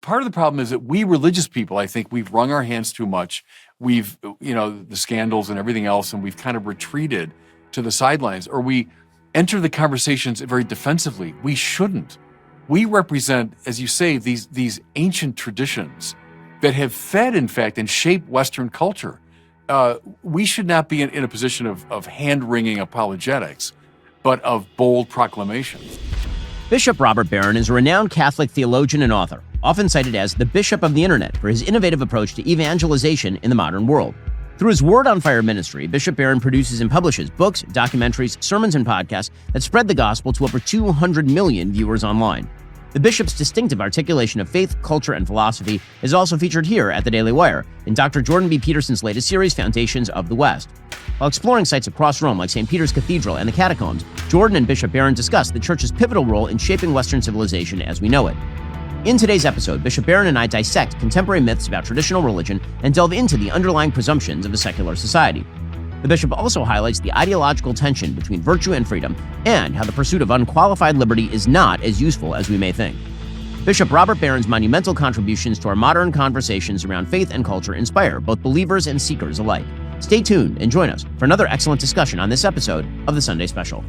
part of the problem is that we religious people, I think we've wrung our hands too much. We've, the scandals and everything else, and we've kind of retreated to the sidelines, or we enter the conversations very defensively. We shouldn't. We represent, as you say, these ancient traditions that have fed, in fact, and shaped Western culture. We should not be in a position of hand-wringing apologetics, but of bold proclamation. Bishop Robert Barron is a renowned Catholic theologian and author, often cited as the Bishop of the Internet for his innovative approach to evangelization in the modern world. Through his Word on Fire ministry, Bishop Barron produces and publishes books, documentaries, sermons, and podcasts that spread the gospel to over 200 million viewers online. The bishop's distinctive articulation of faith, culture, and philosophy is also featured here at the Daily Wire in Dr. Jordan B. Peterson's latest series, Foundations of the West. While exploring sites across Rome like St. Peter's Cathedral and the Catacombs, Jordan and Bishop Barron discuss the Church's pivotal role in shaping Western civilization as we know it. In today's episode, Bishop Barron and I dissect contemporary myths about traditional religion and delve into the underlying presumptions of a secular society. The bishop also highlights the ideological tension between virtue and freedom and how the pursuit of unqualified liberty is not as useful as we may think. Bishop Robert Barron's monumental contributions to our modern conversations around faith and culture inspire both believers and seekers alike. Stay tuned and join us for another excellent discussion on this episode of the Sunday Special.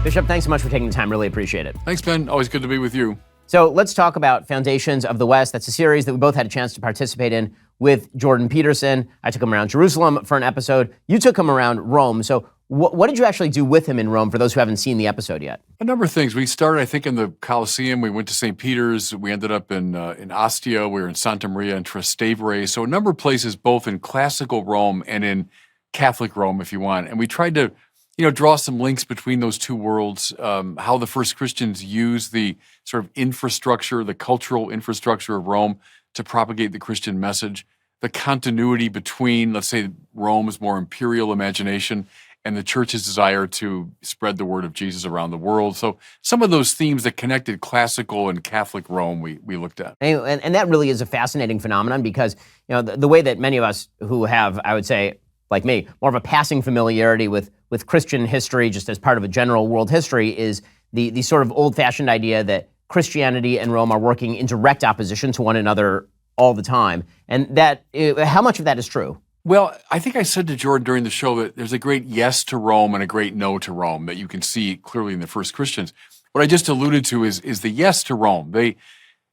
Bishop, thanks so much for taking the time. Really appreciate it. Thanks, Ben. Always good to be with you. So let's talk about Foundations of the West. That's a series that we both had a chance to participate in with Jordan Peterson. I took him around Jerusalem for an episode. You took him around Rome. So what did you actually do with him in Rome for those who haven't seen the episode yet? A number of things. We started, I think, in the Colosseum. We went to St. Peter's. We ended up in Ostia. We were in Santa Maria and Trastevere. So a number of places, both in classical Rome and in Catholic Rome, if you want. And we tried to draw some links between those two worlds, how the first Christians used the sort of infrastructure, the cultural infrastructure of Rome to propagate the Christian message, the continuity between, let's say, Rome's more imperial imagination and the church's desire to spread the word of Jesus around the world. So some of those themes that connected classical and Catholic Rome we looked at. And that really is a fascinating phenomenon because, the way that many of us who have, I would say, like me, more of a passing familiarity with Christian history, just as part of a general world history, is the sort of old-fashioned idea that Christianity and Rome are working in direct opposition to one another all the time. And that, how much of that is true? Well, I think I said to Jordan during the show that there's a great yes to Rome and a great no to Rome that you can see clearly in the first Christians. What I just alluded to is the yes to Rome. They,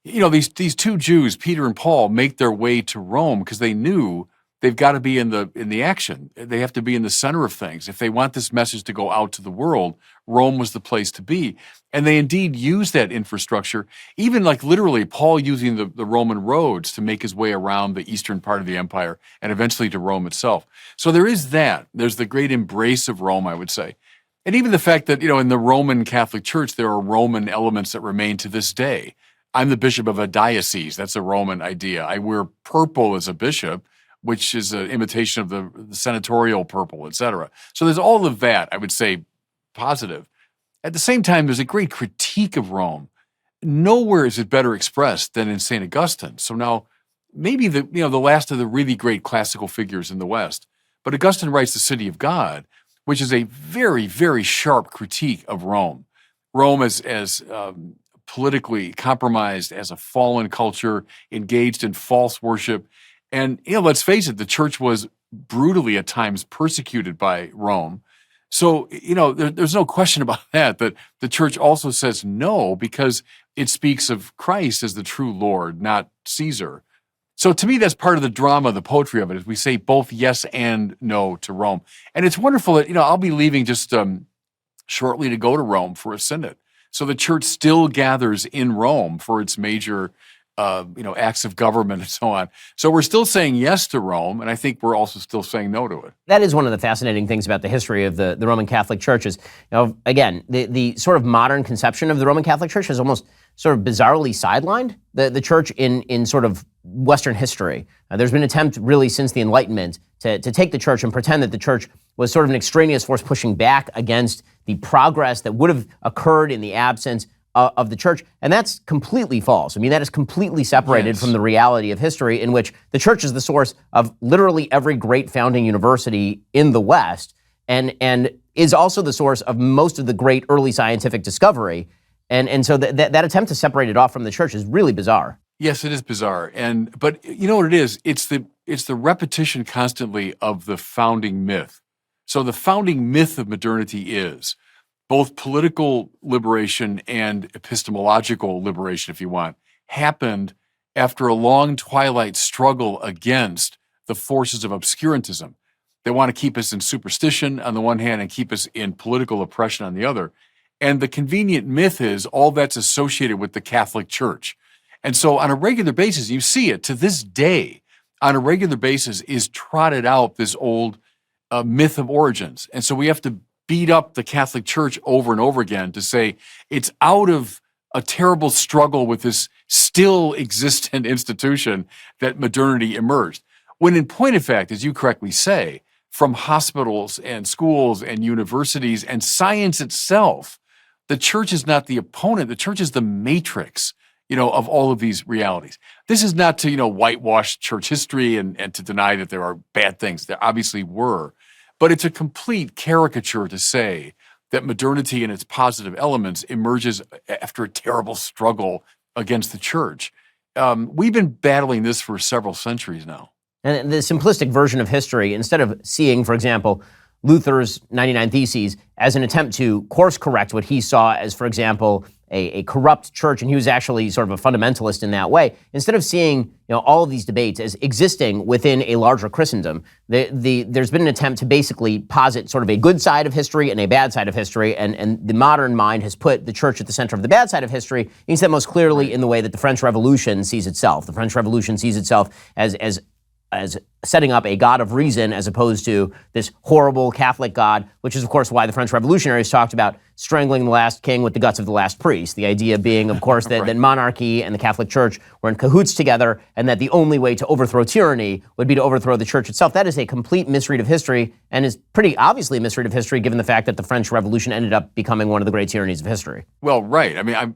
these two Jews, Peter and Paul, make their way to Rome because they knew they've got to be in the action. They have to be in the center of things. If they want this message to go out to the world, Rome was the place to be. And they indeed used that infrastructure, even like literally Paul using the Roman roads to make his way around the eastern part of the empire and eventually to Rome itself. So there is that. There's the great embrace of Rome, I would say. And even the fact that, in the Roman Catholic Church, there are Roman elements that remain to this day. I'm the bishop of a diocese. That's a Roman idea. I wear purple as a bishop, which is an imitation of the senatorial purple, et cetera. So there's all of that, I would say, positive. At the same time, there's a great critique of Rome. Nowhere is it better expressed than in St. Augustine. So now, maybe the last of the really great classical figures in the West. But Augustine writes The City of God, which is a very, very sharp critique of Rome. Rome as politically compromised, as a fallen culture, engaged in false worship. And, let's face it, the church was brutally at times persecuted by Rome. So, there's no question about that the church also says no because it speaks of Christ as the true Lord, not Caesar. So to me, that's part of the drama, the poetry of it, is we say both yes and no to Rome. And it's wonderful that, I'll be leaving just shortly to go to Rome for a synod. So the church still gathers in Rome for its major acts of government and so on. So we're still saying yes to Rome, and I think we're also still saying no to it. That is one of the fascinating things about the history of the Roman Catholic Church is, again, the sort of modern conception of the Roman Catholic Church has almost sort of bizarrely sidelined the church in sort of Western history. There's been an attempt really since the Enlightenment to take the church and pretend that the church was sort of an extraneous force pushing back against the progress that would have occurred in the absence of the church, and that's completely false. I mean, that is completely separated from the reality of history, in which the church is the source of literally every great founding university in the West, and is also the source of most of the great early scientific discovery. And so that attempt to separate it off from the church is really bizarre. Yes, it is bizarre. But you know what it is? It's the repetition constantly of the founding myth. So the founding myth of modernity is both political liberation and epistemological liberation, if you want, happened after a long twilight struggle against the forces of obscurantism. They want to keep us in superstition on the one hand and keep us in political oppression on the other. And the convenient myth is all that's associated with the Catholic Church. And so on a regular basis, you see it to this day, on a regular basis is trotted out this old myth of origins. And so we have to beat up the Catholic Church over and over again to say it's out of a terrible struggle with this still existent institution that modernity emerged. When in point of fact, as you correctly say, from hospitals and schools and universities and science itself, the church is not the opponent. The church is the matrix, of all of these realities. This is not to, whitewash church history and to deny that there are bad things. There obviously were. But it's a complete caricature to say that modernity and its positive elements emerges after a terrible struggle against the church. We've been battling this for several centuries now. And the simplistic version of history, instead of seeing, for example, Luther's 99 Theses as an attempt to course correct what he saw as, for example, a corrupt church, and he was actually sort of a fundamentalist in that way. Instead of seeing all of these debates as existing within a larger Christendom, there's been an attempt to basically posit sort of a good side of history and a bad side of history, and the modern mind has put the church at the center of the bad side of history. You can see that most clearly in the way that the French Revolution sees itself. The French Revolution sees itself as setting up a God of reason as opposed to this horrible Catholic God, which is, of course, why the French revolutionaries talked about strangling the last king with the guts of the last priest. The idea being, of course, that, that monarchy and the Catholic Church were in cahoots together, and that the only way to overthrow tyranny would be to overthrow the church itself. That is a complete misread of history, and is pretty obviously a misread of history given the fact that the French Revolution ended up becoming one of the great tyrannies of history. Well, right. I mean,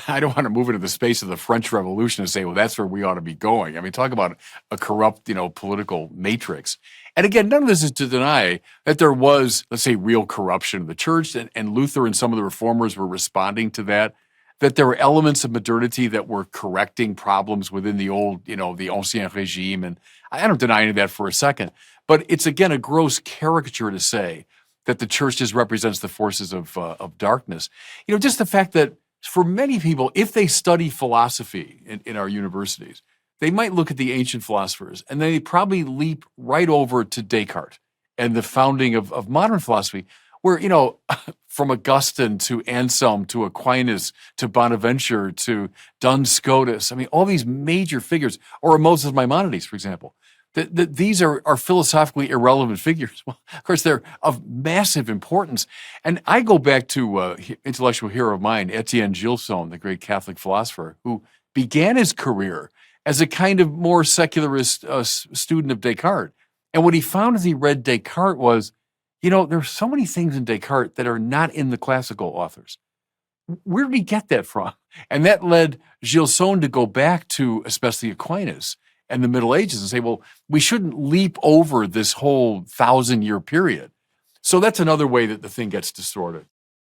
I don't want to move into the space of the French Revolution and say, well, that's where we ought to be going. I mean, talk about a corrupt, political matrix. And again, none of this is to deny that there was, let's say, real corruption of the church, and Luther and some of the reformers were responding to that there were elements of modernity that were correcting problems within the old, the Ancien Regime. And I don't deny any of that for a second. But it's, again, a gross caricature to say that the church just represents the forces of darkness. Just the fact that for many people, if they study philosophy in our universities, they might look at the ancient philosophers and they probably leap right over to Descartes and the founding of modern philosophy, where, from Augustine to Anselm to Aquinas to Bonaventure to Duns Scotus, I mean, all these major figures, or Moses Maimonides, for example, that these are philosophically irrelevant figures. Well, of course, they're of massive importance. And I go back to intellectual hero of mine, Etienne Gilson, the great Catholic philosopher, who began his career as a kind of more secularist student of Descartes. And what he found as he read Descartes was, there's so many things in Descartes that are not in the classical authors. Where did he get that from? And that led Gilson to go back to especially Aquinas and the Middle Ages and say, well, we shouldn't leap over this whole 1,000-year period. So that's another way that the thing gets distorted.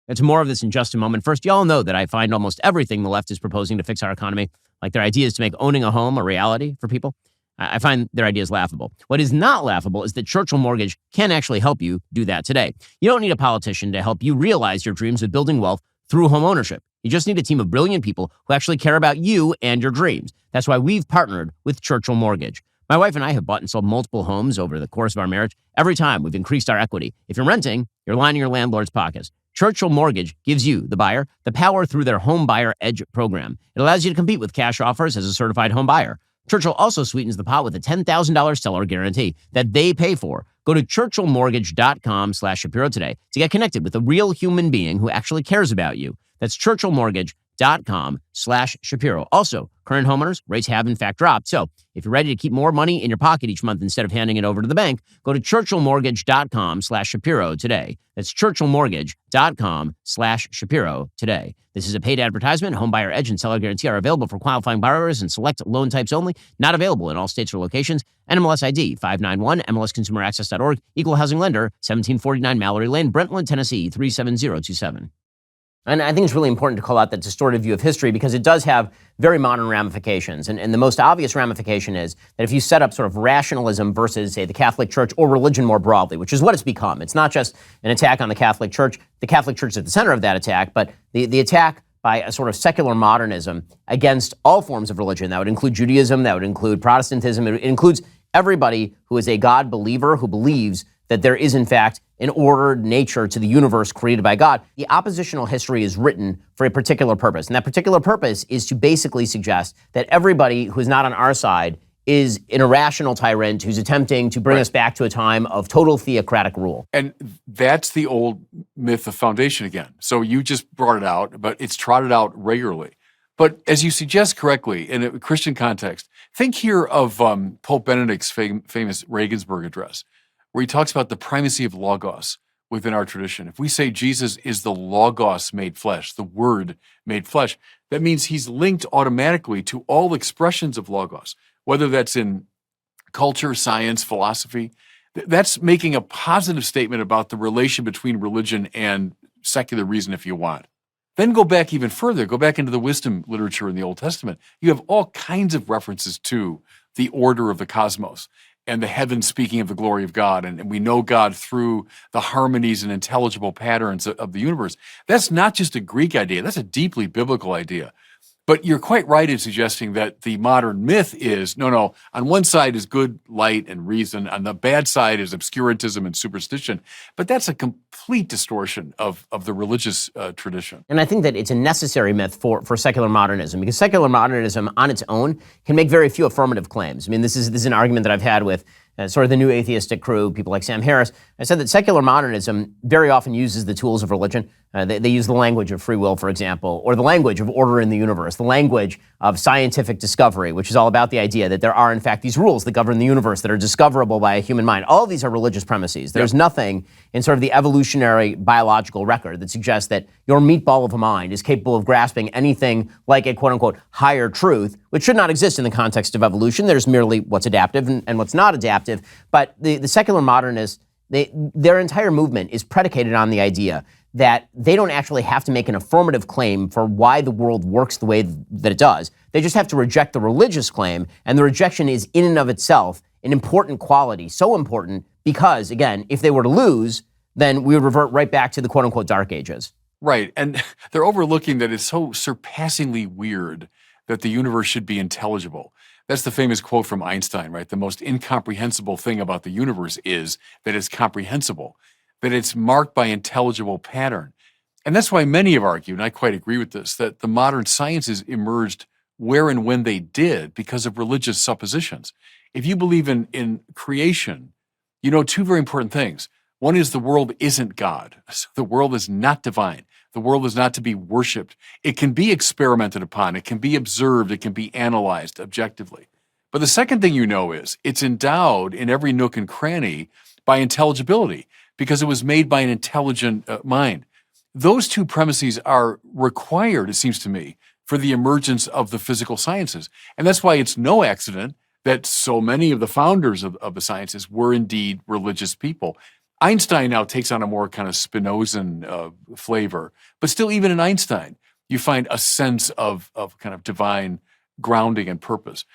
It's more of this in just a moment. First, y'all know that I find almost everything the left is proposing to fix our economy, like their ideas to make owning a home a reality for people, I find their ideas laughable. What is not laughable is that Churchill Mortgage can actually help you do that today. You don't need a politician to help you realize your dreams of building wealth through home ownership. You just need a team of brilliant people who actually care about you and your dreams. That's why we've partnered with Churchill Mortgage. My wife and I have bought and sold multiple homes over the course of our marriage. Every time we've increased our equity. If you're renting, you're lining your landlord's pockets. Churchill Mortgage gives you, the buyer, the power through their Home Buyer Edge program. It allows you to compete with cash offers as a certified home buyer. Churchill also sweetens the pot with a $10,000 seller guarantee that they pay for. Go to churchillmortgage.com/Shapiro today to get connected with a real human being who actually cares about you. That's churchillmortgage.com/Shapiro. churchillmortgage.com/Shapiro. Also, current homeowners rates have in fact dropped. So if you're ready to keep more money in your pocket each month instead of handing it over to the bank, go to churchillmortgage.com/Shapiro today. That's churchillmortgage.com/Shapiro today. This is a paid advertisement. Home buyer edge and seller guarantee are available for qualifying borrowers and select loan types only. Not available in all states or locations. NMLS ID 591, MLSConsumerAccess.org, Equal Housing Lender, 1749 Mallory Lane, Brentwood, Tennessee, 37027. And I think it's really important to call out that distorted view of history because it does have very modern ramifications. And the most obvious ramification is that if you set up sort of rationalism versus, say, the Catholic Church or religion more broadly, which is what it's become. It's not just an attack on the Catholic Church. The Catholic Church is at the center of that attack, but the attack by a sort of secular modernism against all forms of religion. That would include Judaism, that would include Protestantism. It includes everybody who is a God believer who believes that there is, in fact, an ordered nature to the universe created by God. The oppositional history is written for a particular purpose. And that particular purpose is to basically suggest that everybody who is not on our side is an irrational tyrant who's attempting to bring us back to a time of total theocratic rule. And that's the old myth of foundation again. So you just brought it out, but it's trotted out regularly. But as you suggest correctly, in a Christian context, think here of Pope Benedict's famous Regensburg address, where he talks about the primacy of logos within our tradition. If we say Jesus is the logos made flesh, the word made flesh, that means he's linked automatically to all expressions of logos, whether that's in culture, science, philosophy. That's making a positive statement about the relation between religion and secular reason, if you want. Then go back even further, go back into the wisdom literature in the Old Testament. You have all kinds of references to the order of the cosmos and the heavens speaking of the glory of God. And we know God through the harmonies and intelligible patterns of the universe. That's not just a Greek idea. That's a deeply biblical idea. But you're quite right in suggesting that the modern myth is, no, on one side is good light and reason. On the bad side is obscurantism and superstition. But that's a complete distortion of the religious tradition. And I think that it's a necessary myth for secular modernism, because secular modernism on its own can make very few affirmative claims. I mean, this is an argument that I've had with sort of the new atheistic crew, people like Sam Harris. I said that secular modernism very often uses the tools of religion. They use the language of free will, for example, or the language of order in the universe, the language of scientific discovery, which is all about the idea that there are, in fact, these rules that govern the universe that are discoverable by a human mind. All of these are religious premises. There's nothing in sort of the evolutionary biological record that suggests that your meatball of a mind is capable of grasping anything like a quote-unquote higher truth, which should not exist in the context of evolution. There's merely what's adaptive and what's not adaptive. But the secular modernists, their entire movement is predicated on the idea that they don't actually have to make an affirmative claim for why the world works the way that it does. They just have to reject the religious claim, and the rejection is in and of itself an important quality, so important because, again, if they were to lose, then we would revert right back to the quote-unquote dark ages. Right, and they're overlooking that it's so surpassingly weird that the universe should be intelligible. That's the famous quote from Einstein, right? The most incomprehensible thing about the universe is that it's comprehensible, that it's marked by intelligible pattern. And that's why many have argued, and I quite agree with this, that the modern sciences emerged where and when they did because of religious suppositions. If you believe in creation, you know two very important things. One is the world isn't God. So the world is not divine. The world is not to be worshipped. It can be experimented upon. It can be observed. It can be analyzed objectively. But the second thing you know is it's endowed in every nook and cranny by intelligibility because it was made by an intelligent mind. Those two premises are required, it seems to me, for the emergence of the physical sciences. And that's why it's no accident that so many of the founders of the sciences were indeed religious people. Einstein now takes on a more kind of Spinozan flavor, but still even in Einstein, you find a sense of kind of divine grounding and purpose.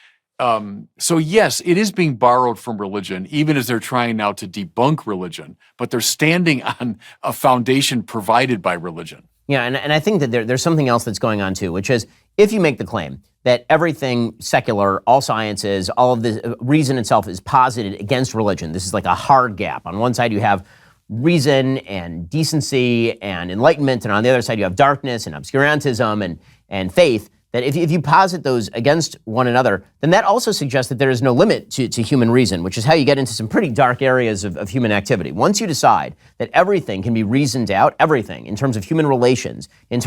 So yes, it is being borrowed from religion, even as they're trying now to debunk religion, but they're standing on a foundation provided by religion. Yeah, and I think that there's something else that's going on too, which is if you make the claim that everything secular, all sciences, all of the reason itself is posited against religion, this is like a hard gap. On one side you have reason and decency and enlightenment, and on the other side you have darkness and obscurantism and faith, that if you posit those against one another, then that also suggests that there is no limit to human reason, which is how you get into some pretty dark areas of human activity. Once you decide that everything can be reasoned out, everything in terms of human relations, and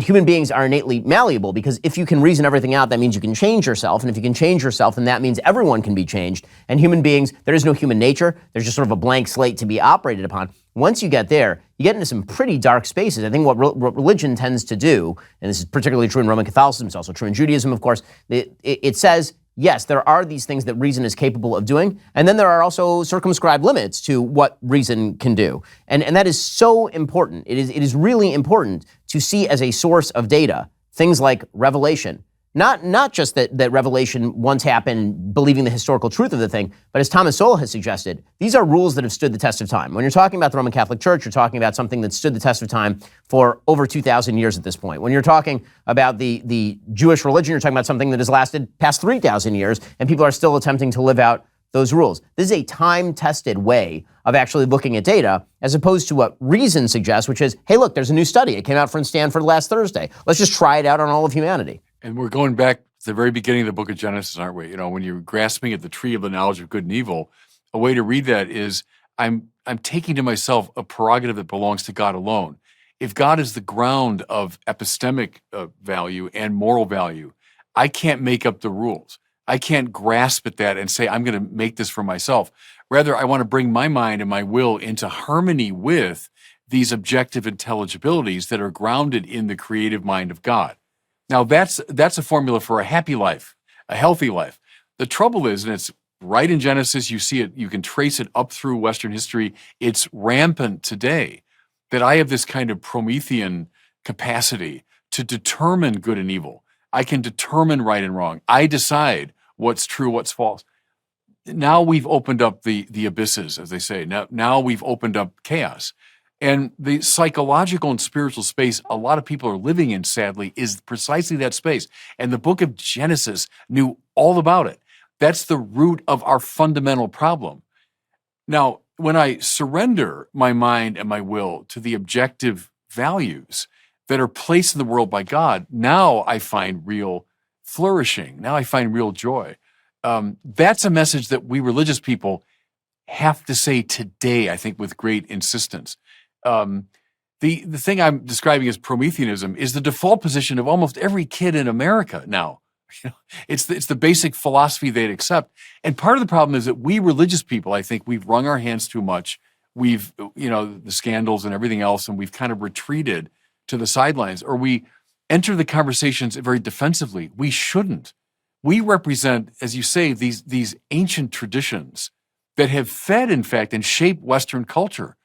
human beings are innately malleable, because if you can reason everything out, that means you can change yourself, and if you can change yourself, then that means everyone can be changed. And human beings, there is no human nature. There's just sort of a blank slate to be operated upon. Once you get there, you get into some pretty dark spaces. I think what religion tends to do, and this is particularly true in Roman Catholicism, it's also true in Judaism, of course, it says, yes, there are these things that reason is capable of doing, and then there are also circumscribed limits to what reason can do. And that is so important. It is really important to see as a source of data things like revelation. Not just that revelation once happened, believing the historical truth of the thing, but as Thomas Sowell has suggested, these are rules that have stood the test of time. When you're talking about the Roman Catholic Church, you're talking about something that stood the test of time for over 2,000 years at this point. When you're talking about the Jewish religion, you're talking about something that has lasted past 3,000 years, and people are still attempting to live out those rules. This is a time-tested way of actually looking at data, as opposed to what reason suggests, which is, hey, look, there's a new study. It came out from Stanford last Thursday. Let's just try it out on all of humanity. And we're going back to the very beginning of the book of Genesis, aren't we? You know, when you're grasping at the tree of the knowledge of good and evil, a way to read that is I'm taking to myself a prerogative that belongs to God alone. If God is the ground of epistemic value and moral value, I can't make up the rules. I can't grasp at that and say, I'm going to make this for myself. Rather, I want to bring my mind and my will into harmony with these objective intelligibilities that are grounded in the creative mind of God. Now, that's a formula for a happy life, a healthy life. The trouble is, and it's right in Genesis, you see it, you can trace it up through Western history, it's rampant today, that I have this kind of Promethean capacity to determine good and evil. I can determine right and wrong. I decide what's true, what's false. Now we've opened up the abysses, as they say. Now we've opened up chaos. And the psychological and spiritual space a lot of people are living in, sadly, is precisely that space. And the book of Genesis knew all about it. That's the root of our fundamental problem. Now, when I surrender my mind and my will to the objective values that are placed in the world by God, now I find real flourishing. Now I find real joy. That's a message that we religious people have to say today, I think, with great insistence. The thing I'm describing as Prometheanism is the default position of almost every kid in America now. You know, it's the basic philosophy they'd accept. And part of the problem is that we religious people, I think, we've wrung our hands too much. We've, the scandals and everything else, and we've kind of retreated to the sidelines, or we enter the conversations very defensively. We shouldn't. We represent, as you say, these ancient traditions that have fed, in fact, and shaped Western culture.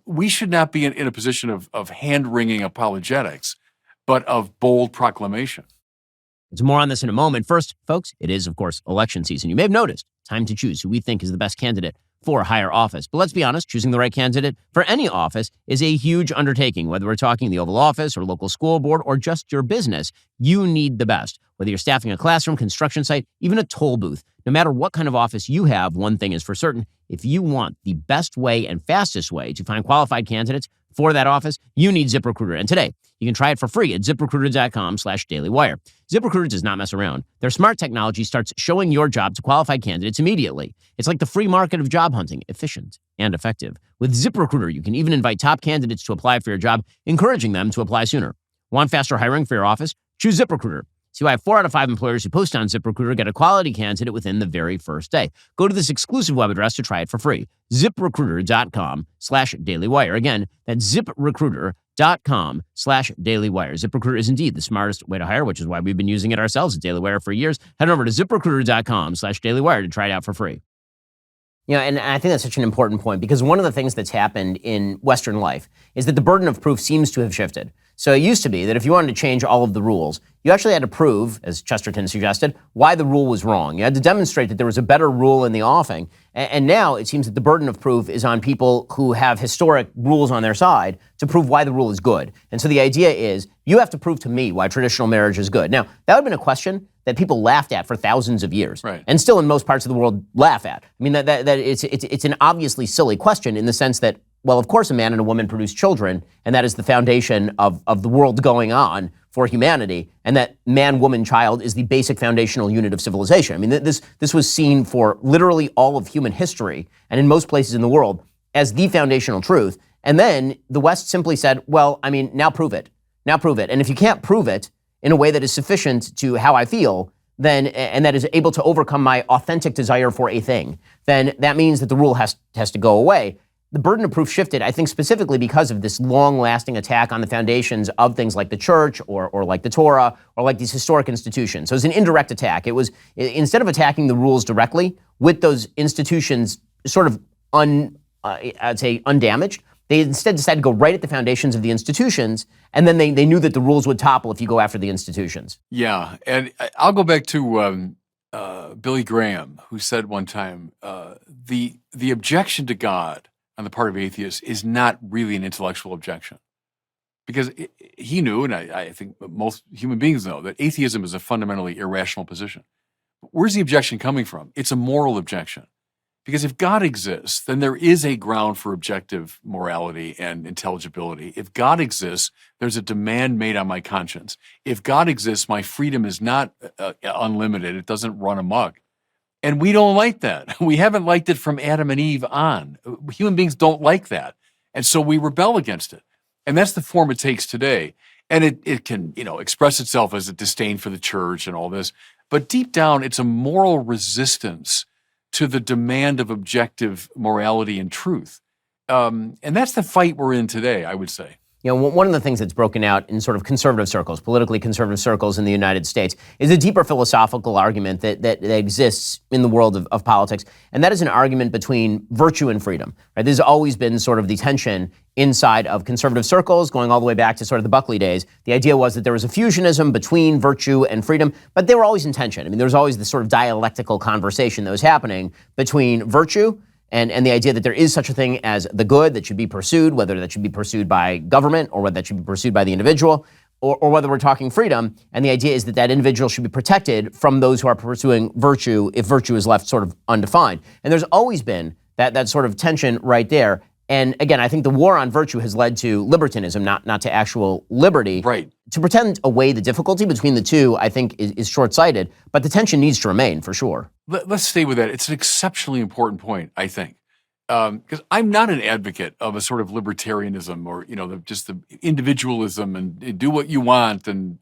We should not be in a position of hand-wringing apologetics, but of bold proclamation. There's more on this in a moment. First, folks, it is, of course, election season. You may have noticed, time to choose who we think is the best candidate for higher office. But let's be honest, choosing the right candidate for any office is a huge undertaking. Whether we're talking the Oval Office or local school board or just your business, you need the best. Whether you're staffing a classroom, construction site, even a toll booth, no matter what kind of office you have, one thing is for certain. If you want the best way and fastest way to find qualified candidates for that office, you need ZipRecruiter. And today, you can try it for free at ZipRecruiter.com/dailywire. ZipRecruiter does not mess around. Their smart technology starts showing your job to qualified candidates immediately. It's like the free market of job hunting, efficient and effective. With ZipRecruiter, you can even invite top candidates to apply for your job, encouraging them to apply sooner. Want faster hiring for your office? Choose ZipRecruiter. See why 4 out of 5 employers who post on ZipRecruiter get a quality candidate within the very first day. Go to this exclusive web address to try it for free. ZipRecruiter.com/dailywire. Again, that's ZipRecruiter.com/dailywire. ZipRecruiter is indeed the smartest way to hire, which is why we've been using it ourselves at Daily Wire for years. Head over to ZipRecruiter.com/dailywire to try it out for free. And I think that's such an important point, because one of the things that's happened in Western life is that the burden of proof seems to have shifted. So it used to be that if you wanted to change all of the rules, you actually had to prove, as Chesterton suggested, why the rule was wrong. You had to demonstrate that there was a better rule in the offing. And now it seems that the burden of proof is on people who have historic rules on their side to prove why the rule is good. And so the idea is, you have to prove to me why traditional marriage is good. Now, that would have been a question that people laughed at for thousands of years, right, and still in most parts of the world laugh at. I mean, that it's an obviously silly question in the sense that, well, of course a man and a woman produce children, and that is the foundation of the world going on for humanity, and that man, woman, child is the basic foundational unit of civilization. I mean, this was seen for literally all of human history, and in most places in the world, as the foundational truth. And then the West simply said, well, I mean, now prove it. Now prove it. And if you can't prove it in a way that is sufficient to how I feel, then, and that is able to overcome my authentic desire for a thing, then that means that the rule has to go away. The burden of proof shifted, I think, specifically because of this long-lasting attack on the foundations of things like the church or like the Torah or like these historic institutions. So it was an indirect attack. It was, instead of attacking the rules directly with those institutions sort of, I'd say, undamaged, they instead decided to go right at the foundations of the institutions, and then they knew that the rules would topple if you go after the institutions. Yeah, and I'll go back to Billy Graham, who said one time, the objection to God on the part of atheists is not really an intellectual objection. Because he knew, and I think most human beings know, that atheism is a fundamentally irrational position. Where's the objection coming from? It's a moral objection. Because if God exists, then there is a ground for objective morality and intelligibility. If God exists, there's a demand made on my conscience. If God exists, my freedom is not unlimited. It doesn't run amok. And we don't like that. We haven't liked it from Adam and Eve on. Human beings don't like that. And so we rebel against it. And that's the form it takes today. And it can, express itself as a disdain for the church and all this. But deep down, it's a moral resistance to the demand of objective morality and truth. And that's the fight we're in today, I would say. One of the things that's broken out in sort of conservative circles, politically conservative circles in the United States, is a deeper philosophical argument that exists in the world of politics, and that is an argument between virtue and freedom. Right? There's always been sort of the tension inside of conservative circles, going all the way back to sort of the Buckley days. The idea was that there was a fusionism between virtue and freedom, but they were always in tension. I mean, there was always this sort of dialectical conversation that was happening between virtue and the idea that there is such a thing as the good that should be pursued, whether that should be pursued by government or whether that should be pursued by the individual, or whether we're talking freedom. And the idea is that individual should be protected from those who are pursuing virtue if virtue is left sort of undefined. And there's always been that sort of tension right there. And again, I think the war on virtue has led to libertinism, not to actual liberty. Right. To pretend away the difficulty between the two, I think, is short-sighted, but the tension needs to remain, for sure. Let's stay with that. It's an exceptionally important point, I think, because I'm not an advocate of a sort of libertarianism or, just the individualism and do what you want. And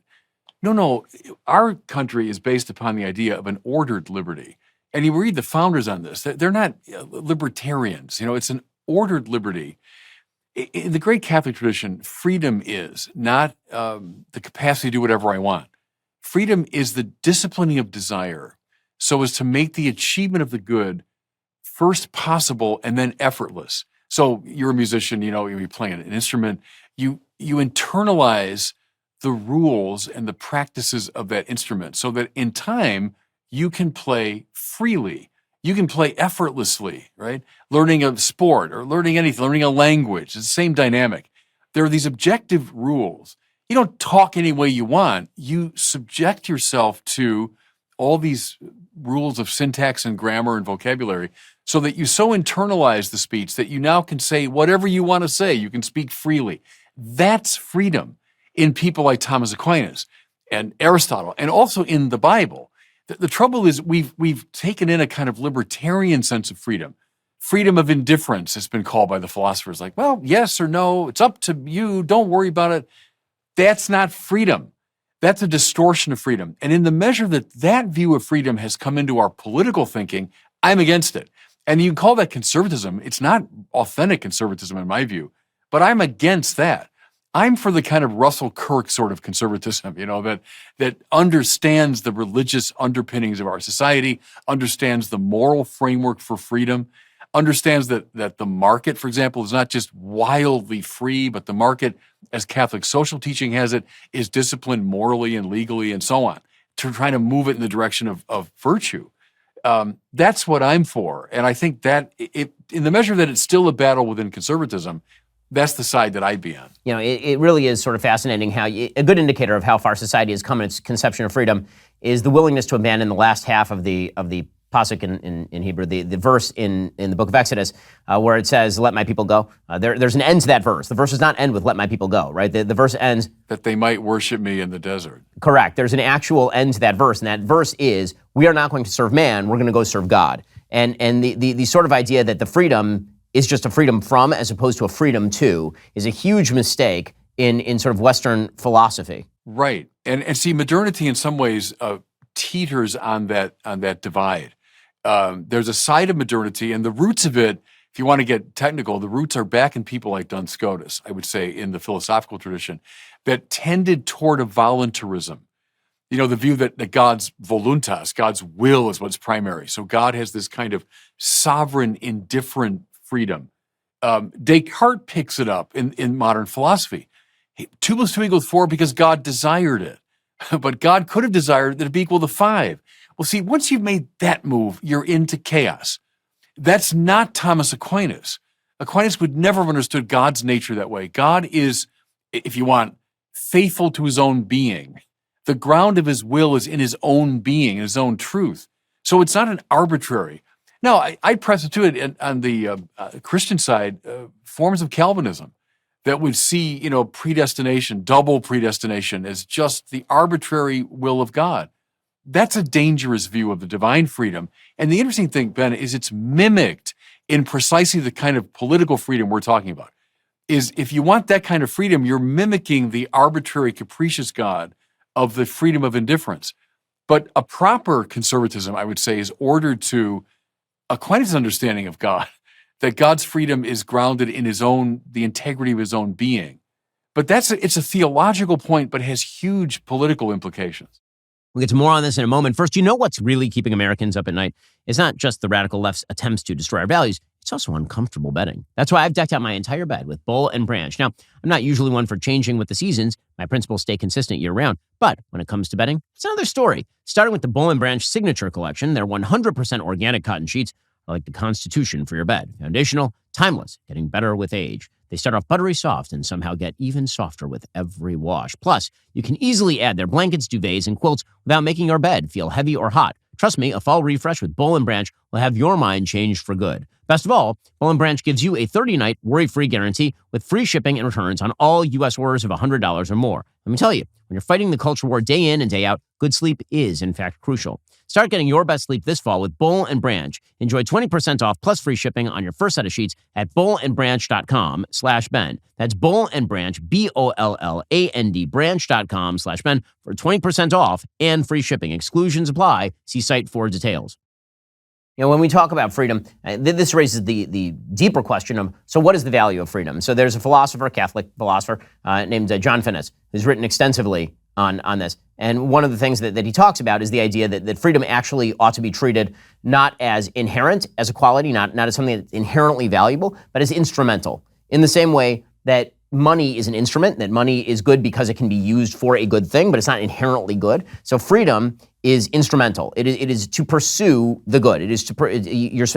no, our country is based upon the idea of an ordered liberty. And you read the founders on this, they're not libertarians. It's an ordered liberty. In the great Catholic tradition, freedom is not the capacity to do whatever I want. Freedom is the disciplining of desire so as to make the achievement of the good first possible and then effortless. So you're a musician, you're playing an instrument, you internalize the rules and the practices of that instrument so that in time you can play freely. You can play effortlessly, right? Learning a sport or learning anything, learning a language, it's the same dynamic. There are these objective rules. You don't talk any way you want. You subject yourself to all these rules of syntax and grammar and vocabulary so that you so internalize the speech that you now can say whatever you want to say. You can speak freely. That's freedom in people like Thomas Aquinas and Aristotle and also in the Bible. The trouble is we've taken in a kind of libertarian sense of freedom. Freedom of indifference has been called by the philosophers like, well, yes or no, it's up to you, don't worry about it. That's not freedom. That's a distortion of freedom. And in the measure that view of freedom has come into our political thinking, I'm against it. And you can call that conservatism. It's not authentic conservatism in my view, but I'm against that. I'm for the kind of Russell Kirk sort of conservatism, that understands the religious underpinnings of our society, understands the moral framework for freedom, understands that the market, for example, is not just wildly free, but the market, as Catholic social teaching has it, is disciplined morally and legally and so on, to try to move it in the direction of virtue. That's what I'm for. And I think that in the measure that it's still a battle within conservatism, that's the side that I'd be on. It really is sort of fascinating how a good indicator of how far society has come in its conception of freedom is the willingness to abandon the last half of the pasuk in Hebrew, the verse in the book of Exodus, where it says, let my people go. There's an end to that verse. The verse does not end with let my people go, right? The verse ends... That they might worship me in the desert. Correct. There's an actual end to that verse, and that verse is, we are not going to serve man, we're going to go serve God. And the sort of idea that the freedom is just a freedom from as opposed to a freedom to is a huge mistake in sort of Western philosophy. Right. And see, modernity in some ways teeters on that divide. There's a side of modernity, and the roots of it, if you want to get technical, the roots are back in people like Duns Scotus, I would say, in the philosophical tradition, that tended toward a voluntarism. You know, the view that God's voluntas, God's will is what's primary. So God has this kind of sovereign, indifferent freedom. Descartes picks it up in modern philosophy. 2 + 2 = 4 because God desired it. But God could have desired that it be equal to 5. Well, see, once you've made that move, you're into chaos. That's not Thomas Aquinas. Aquinas would never have understood God's nature that way. God is, if you want, faithful to his own being. The ground of his will is in his own being, in his own truth. So it's not an arbitrary. Now, I'd press it to it on the Christian side, forms of Calvinism that would see, you know, predestination, double predestination as just the arbitrary will of God. That's a dangerous view of the divine freedom. And the interesting thing, Ben, is it's mimicked in precisely the kind of political freedom we're talking about. Is if you want that kind of freedom, you're mimicking the arbitrary, capricious God of the freedom of indifference. But a proper conservatism, I would say, is ordered to Aquinas' understanding of God, that God's freedom is grounded in the integrity of his own being. But it's a theological point, but has huge political implications. We'll get to more on this in a moment. First, you know what's really keeping Americans up at night? It's not just the radical left's attempts to destroy our values. It's also uncomfortable bedding. That's why I've decked out my entire bed with Boll and Branch. Now, I'm not usually one for changing with the seasons. My principles stay consistent year-round. But when it comes to bedding, it's another story. Starting with the Boll and Branch Signature Collection, their 100% organic cotton sheets are like the Constitution for your bed. Foundational, timeless, getting better with age. They start off buttery soft and somehow get even softer with every wash. Plus, you can easily add their blankets, duvets, and quilts without making your bed feel heavy or hot. Trust me, a fall refresh with Boll and Branch will have your mind changed for good. Best of all, Boll and Branch gives you a 30-night worry-free guarantee with free shipping and returns on all U.S. orders of $100 or more. Let me tell you, when you're fighting the culture war day in and day out, good sleep is, in fact, crucial. Start getting your best sleep this fall with Boll and Branch. Enjoy 20% off plus free shipping on your first set of sheets at bollandbranch.com/Ben. That's Boll and Branch, BOLLAND, branch.com/Ben for 20% off and free shipping. Exclusions apply. See site for details. You know, when we talk about freedom, this raises the deeper question of, so what is the value of freedom? So there's a philosopher, Catholic philosopher, named John Finnis, who's written extensively on this. And one of the things that he talks about is the idea that freedom actually ought to be treated not as inherent as a quality, not as something that's inherently valuable, but as instrumental. In the same way that money is an instrument, that money is good because it can be used for a good thing, but it's not inherently good. So freedom is instrumental. It is to pursue the good. It is to,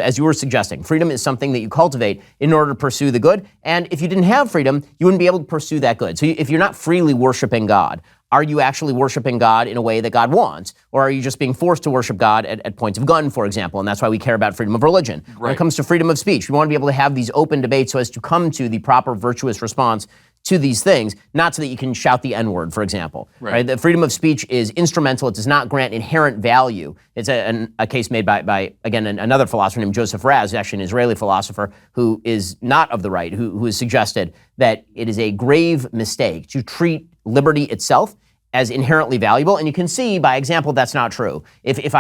as you were suggesting, freedom is something that you cultivate in order to pursue the good. And if you didn't have freedom, you wouldn't be able to pursue that good. So if you're not freely worshiping God, are you actually worshiping God in a way that God wants? Or are you just being forced to worship God at points of gun, for example? And that's why we care about freedom of religion. Right. When it comes to freedom of speech, we want to be able to have these open debates so as to come to the proper virtuous response to these things, not so that you can shout the N-word, for example. Right? The freedom of speech is instrumental. It does not grant inherent value. It's a case made by again, another philosopher named Joseph Raz, actually an Israeli philosopher who is not of the right, who has suggested that it is a grave mistake to treat liberty itself as inherently valuable. And you can see by example that's not true. If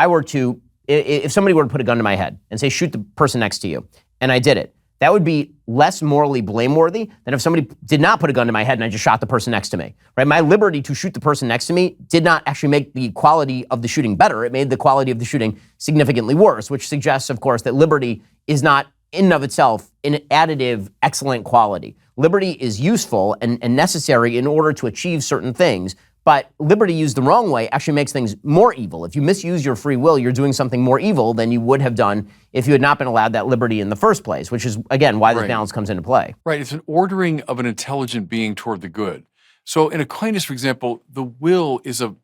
somebody were to put a gun to my head and say, shoot the person next to you, and I did it, that would be less morally blameworthy than if somebody did not put a gun to my head and I just shot the person next to me, right? My liberty to shoot the person next to me did not actually make the quality of the shooting better. It made the quality of the shooting significantly worse, which suggests, of course, that liberty is not in and of itself an additive, excellent quality. Liberty is useful and necessary in order to achieve certain things, but liberty used the wrong way actually makes things more evil. If you misuse your free will, you're doing something more evil than you would have done if you had not been allowed that liberty in the first place, which is, again, why this balance comes into play. Right. It's an ordering of an intelligent being toward the good. So in Aquinas, for example, the will is a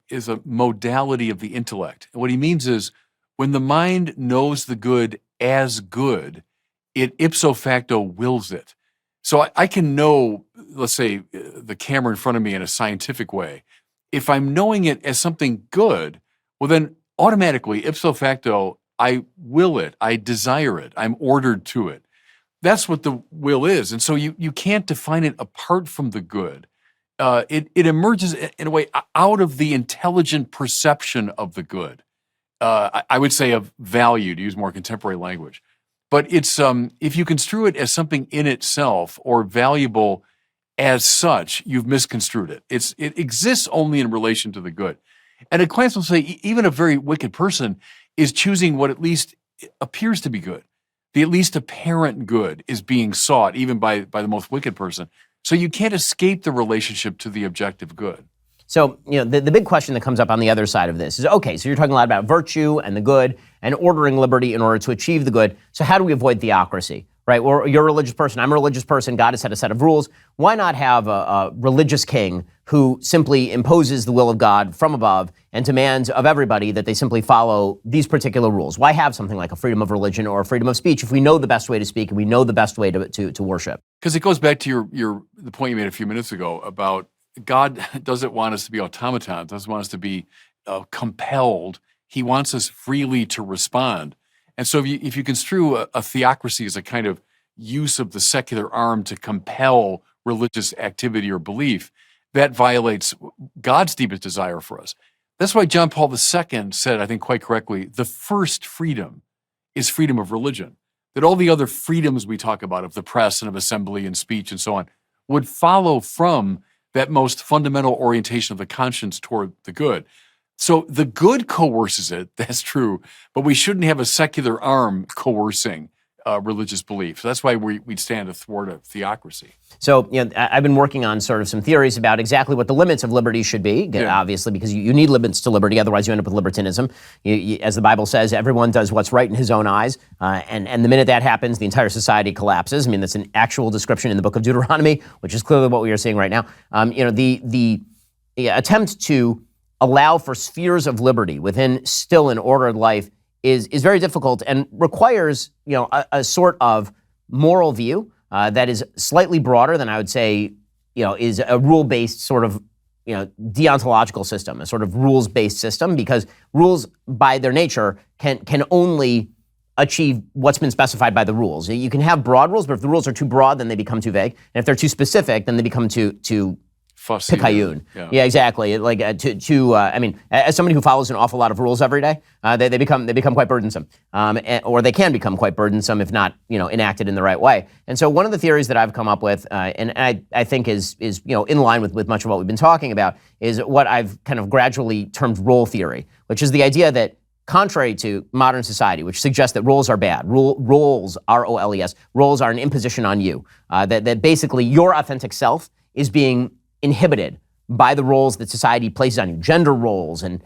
modality of the intellect. And what he means is When the mind knows the good as good, it ipso facto wills it. So I can know, let's say, the camera in front of me in a scientific way. If I'm knowing it as something good, well, then automatically, ipso facto, I will it, I desire it, I'm ordered to it. That's what the will is. And so you can't define it apart from the good. It emerges in a way out of the intelligent perception of the good. I would say of value, to use more contemporary language. But it's if you construe it as something in itself or valuable as such, you've misconstrued it. It exists only in relation to the good. And Aquinas will say even a very wicked person is choosing what at least appears to be good. The at least apparent good is being sought even by the most wicked person. So you can't escape the relationship to the objective good. So, the big question that comes up on the other side of this is, okay, so you're talking a lot about virtue and the good and ordering liberty in order to achieve the good. So how do we avoid theocracy, right? Or you're a religious person, I'm a religious person, God has set a set of rules. Why not have a religious king who simply imposes the will of God from above and demands of everybody that they simply follow these particular rules? Why have something like a freedom of religion or a freedom of speech if we know the best way to speak and we know the best way to worship? Because it goes back to the point you made a few minutes ago about God doesn't want us to be automatons, doesn't want us to be compelled. He wants us freely to respond. And so if you construe a theocracy as a kind of use of the secular arm to compel religious activity or belief, that violates God's deepest desire for us. That's why John Paul II said, I think quite correctly, the first freedom is freedom of religion. That all the other freedoms we talk about of the press and of assembly and speech and so on would follow from that most fundamental orientation of the conscience toward the good. So the good coerces it, that's true, but we shouldn't have a secular arm coercing religious belief. So that's why we'd stand athwart a theocracy. So, I've been working on sort of some theories about exactly what the limits of liberty should be, obviously, because you need limits to liberty, otherwise you end up with libertinism. As the Bible says, everyone does what's right in his own eyes, and the minute that happens, the entire society collapses. I mean, that's an actual description in the book of Deuteronomy, which is clearly what we are seeing right now. The attempt to allow for spheres of liberty within still an ordered life is very difficult and requires, a sort of moral view that is slightly broader than I would say, is a rule-based sort of, deontological system, a sort of rules-based system, because rules by their nature can only achieve what's been specified by the rules. You can have broad rules, but if the rules are too broad, then they become too vague. And if they're too specific, then they become too fussy. Picayune. Yeah, exactly. Like I mean, as somebody who follows an awful lot of rules every day, they become quite burdensome, or they can become quite burdensome if not, enacted in the right way. And so one of the theories that I've come up with, and I think is in line with much of what we've been talking about, is what I've kind of gradually termed role theory, which is the idea that contrary to modern society, which suggests that roles are bad, roles, R-O-L-E-S, roles are an imposition on you, that basically your authentic self is being inhibited by the roles that society places on you, gender roles and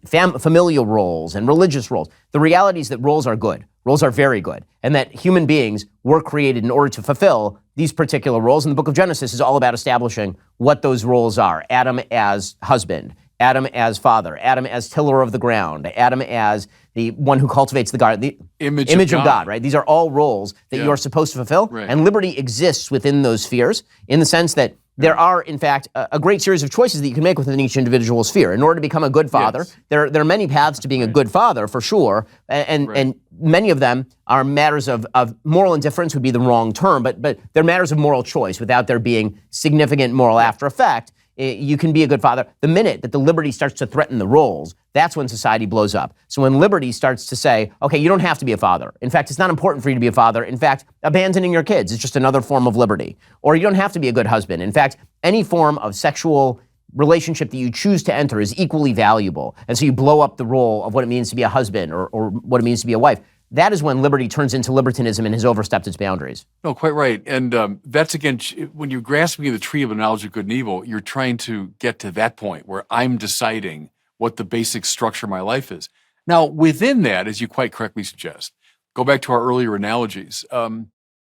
familial roles and religious roles. The reality is that roles are good. Roles are very good. And that human beings were created in order to fulfill these particular roles. And the book of Genesis is all about establishing what those roles are. Adam as husband, Adam as father, Adam as tiller of the ground, Adam as the one who cultivates the garden, the image of God, right? These are all roles that you are supposed to fulfill. Right. And liberty exists within those spheres in the sense that there are, in fact, a great series of choices that you can make within each individual sphere. In order to become a good father, there are many paths to being a good father, for sure, and many of them are matters of moral indifference would be the wrong term, but they're matters of moral choice without there being significant moral after effect. You can be a good father. The minute that the liberty starts to threaten the roles, that's when society blows up. So when liberty starts to say, okay, you don't have to be a father. In fact, it's not important for you to be a father. In fact, abandoning your kids is just another form of liberty. Or you don't have to be a good husband. In fact, any form of sexual relationship that you choose to enter is equally valuable. And so you blow up the role of what it means to be a husband or what it means to be a wife. That is when liberty turns into libertinism and has overstepped its boundaries. No, quite right. And that's, again, when you're grasping the tree of the knowledge of good and evil, you're trying to get to that point where I'm deciding what the basic structure of my life is. Now, within that, as you quite correctly suggest, go back to our earlier analogies,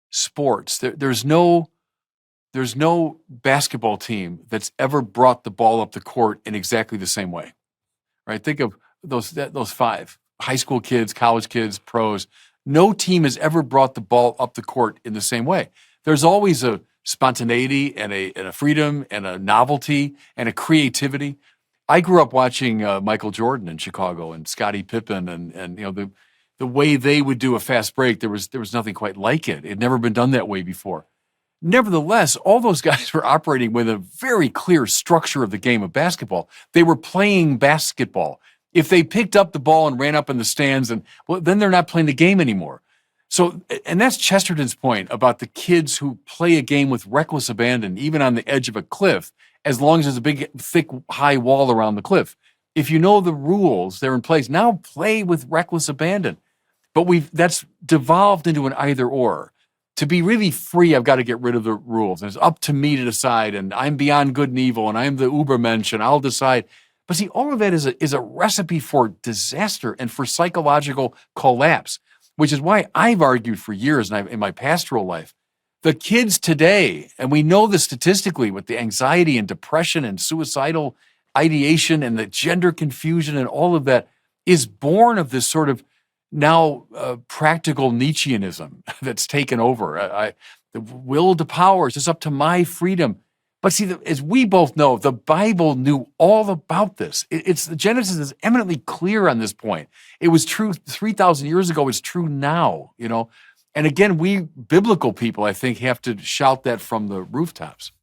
sports. There's no basketball team that's ever brought the ball up the court in exactly the same way, right? Think of those five. high school kids, college kids, pros, no team has ever brought the ball up the court in the same way. There's always a spontaneity and a freedom and a novelty and a creativity. I grew up watching Michael Jordan in Chicago and Scottie Pippen and the way they would do a fast break. There was nothing quite like it. It had never been done that way before. Nevertheless, all those guys were operating with a very clear structure of the game of basketball. They were playing basketball. If they picked up the ball and ran up in the stands, then they're not playing the game anymore. So, and that's Chesterton's point about the kids who play a game with reckless abandon, even on the edge of a cliff, as long as there's a big, thick, high wall around the cliff. If you know the rules, they're in place. Now play with reckless abandon. But that's devolved into an either or. To be really free, I've got to get rid of the rules. And it's up to me to decide, and I'm beyond good and evil, and I'm the Ubermensch, and I'll decide. But see, all of that is a recipe for disaster and for psychological collapse, which is why I've argued for years in my pastoral life, the kids today, and we know this statistically with the anxiety and depression and suicidal ideation and the gender confusion and all of that, is born of this sort of now practical Nietzscheanism that's taken over. The will to power is just up to my freedom. But see, as we both know, the Bible knew all about this. Genesis is eminently clear on this point. It was true 3,000 years ago. It's true now, And again, we biblical people, I think, have to shout that from the rooftops.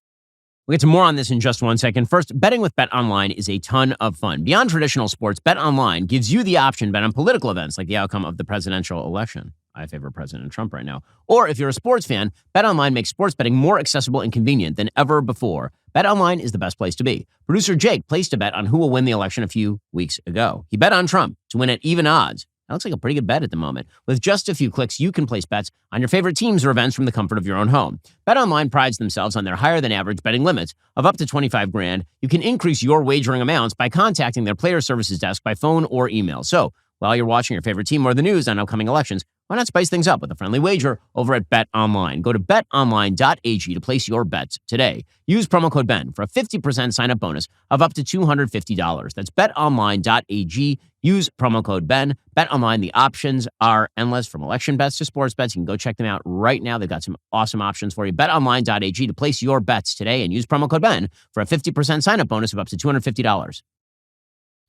We'll get to more on this in just one second. First, betting with BetOnline is a ton of fun. Beyond traditional sports, BetOnline gives you the option to bet on political events like the outcome of the presidential election. I favor President Trump right now. Or if you're a sports fan, BetOnline makes sports betting more accessible and convenient than ever before. BetOnline is the best place to be. Producer Jake placed a bet on who will win the election a few weeks ago. He bet on Trump to win at even odds. That looks like a pretty good bet at the moment. With just a few clicks, you can place bets on your favorite teams or events from the comfort of your own home. BetOnline prides themselves on their higher-than-average betting limits of up to $25,000. You can increase your wagering amounts by contacting their player services desk by phone or email. So, while you're watching your favorite team or the news on upcoming elections, why not spice things up with a friendly wager over at BetOnline? Go to betonline.ag to place your bets today. Use promo code BEN for a 50% sign-up bonus of up to $250. That's betonline.ag. Use promo code BEN. BetOnline, the options are endless, from election bets to sports bets. You can go check them out right now. They've got some awesome options for you. BetOnline.ag to place your bets today and use promo code BEN for a 50% sign-up bonus of up to $250.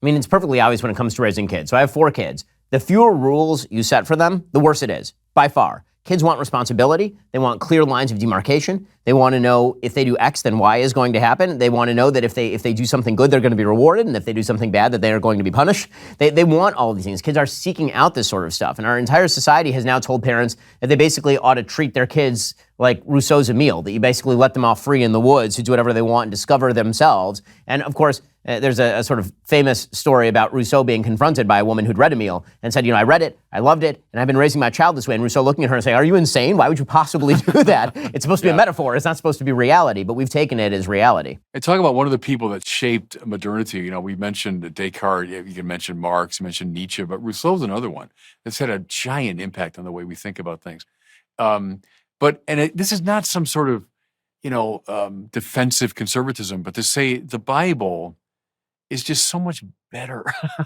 I mean, it's perfectly obvious when it comes to raising kids. So I have 4 kids. The fewer rules you set for them, the worse it is, by far. Kids want responsibility. They want clear lines of demarcation. They want to know if they do X, then Y is going to happen. They want to know that if they do something good, they're going to be rewarded, and if they do something bad, that they are going to be punished. They want all of these things. Kids are seeking out this sort of stuff. And our entire society has now told parents that they basically ought to treat their kids like Rousseau's Emile, that you basically let them off free in the woods to do whatever they want and discover themselves. And of course, there's a sort of famous story about Rousseau being confronted by a woman who'd read Emile and said, I read it, I loved it, and I've been raising my child this way. And Rousseau looking at her and saying, are you insane? Why would you possibly do that? It's supposed to be a metaphor. It's not supposed to be reality, but we've taken it as reality. And talk about one of the people that shaped modernity. We mentioned Descartes, you can mention Marx, you mentioned Nietzsche, but Rousseau's another one that's had a giant impact on the way we think about things. This is not some sort of, defensive conservatism, but to say the Bible is just so much better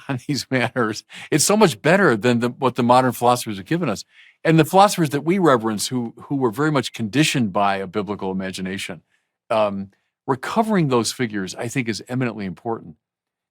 on these matters. It's so much better than what the modern philosophers have given us. And the philosophers that we reverence, who were very much conditioned by a biblical imagination, recovering those figures, I think, is eminently important.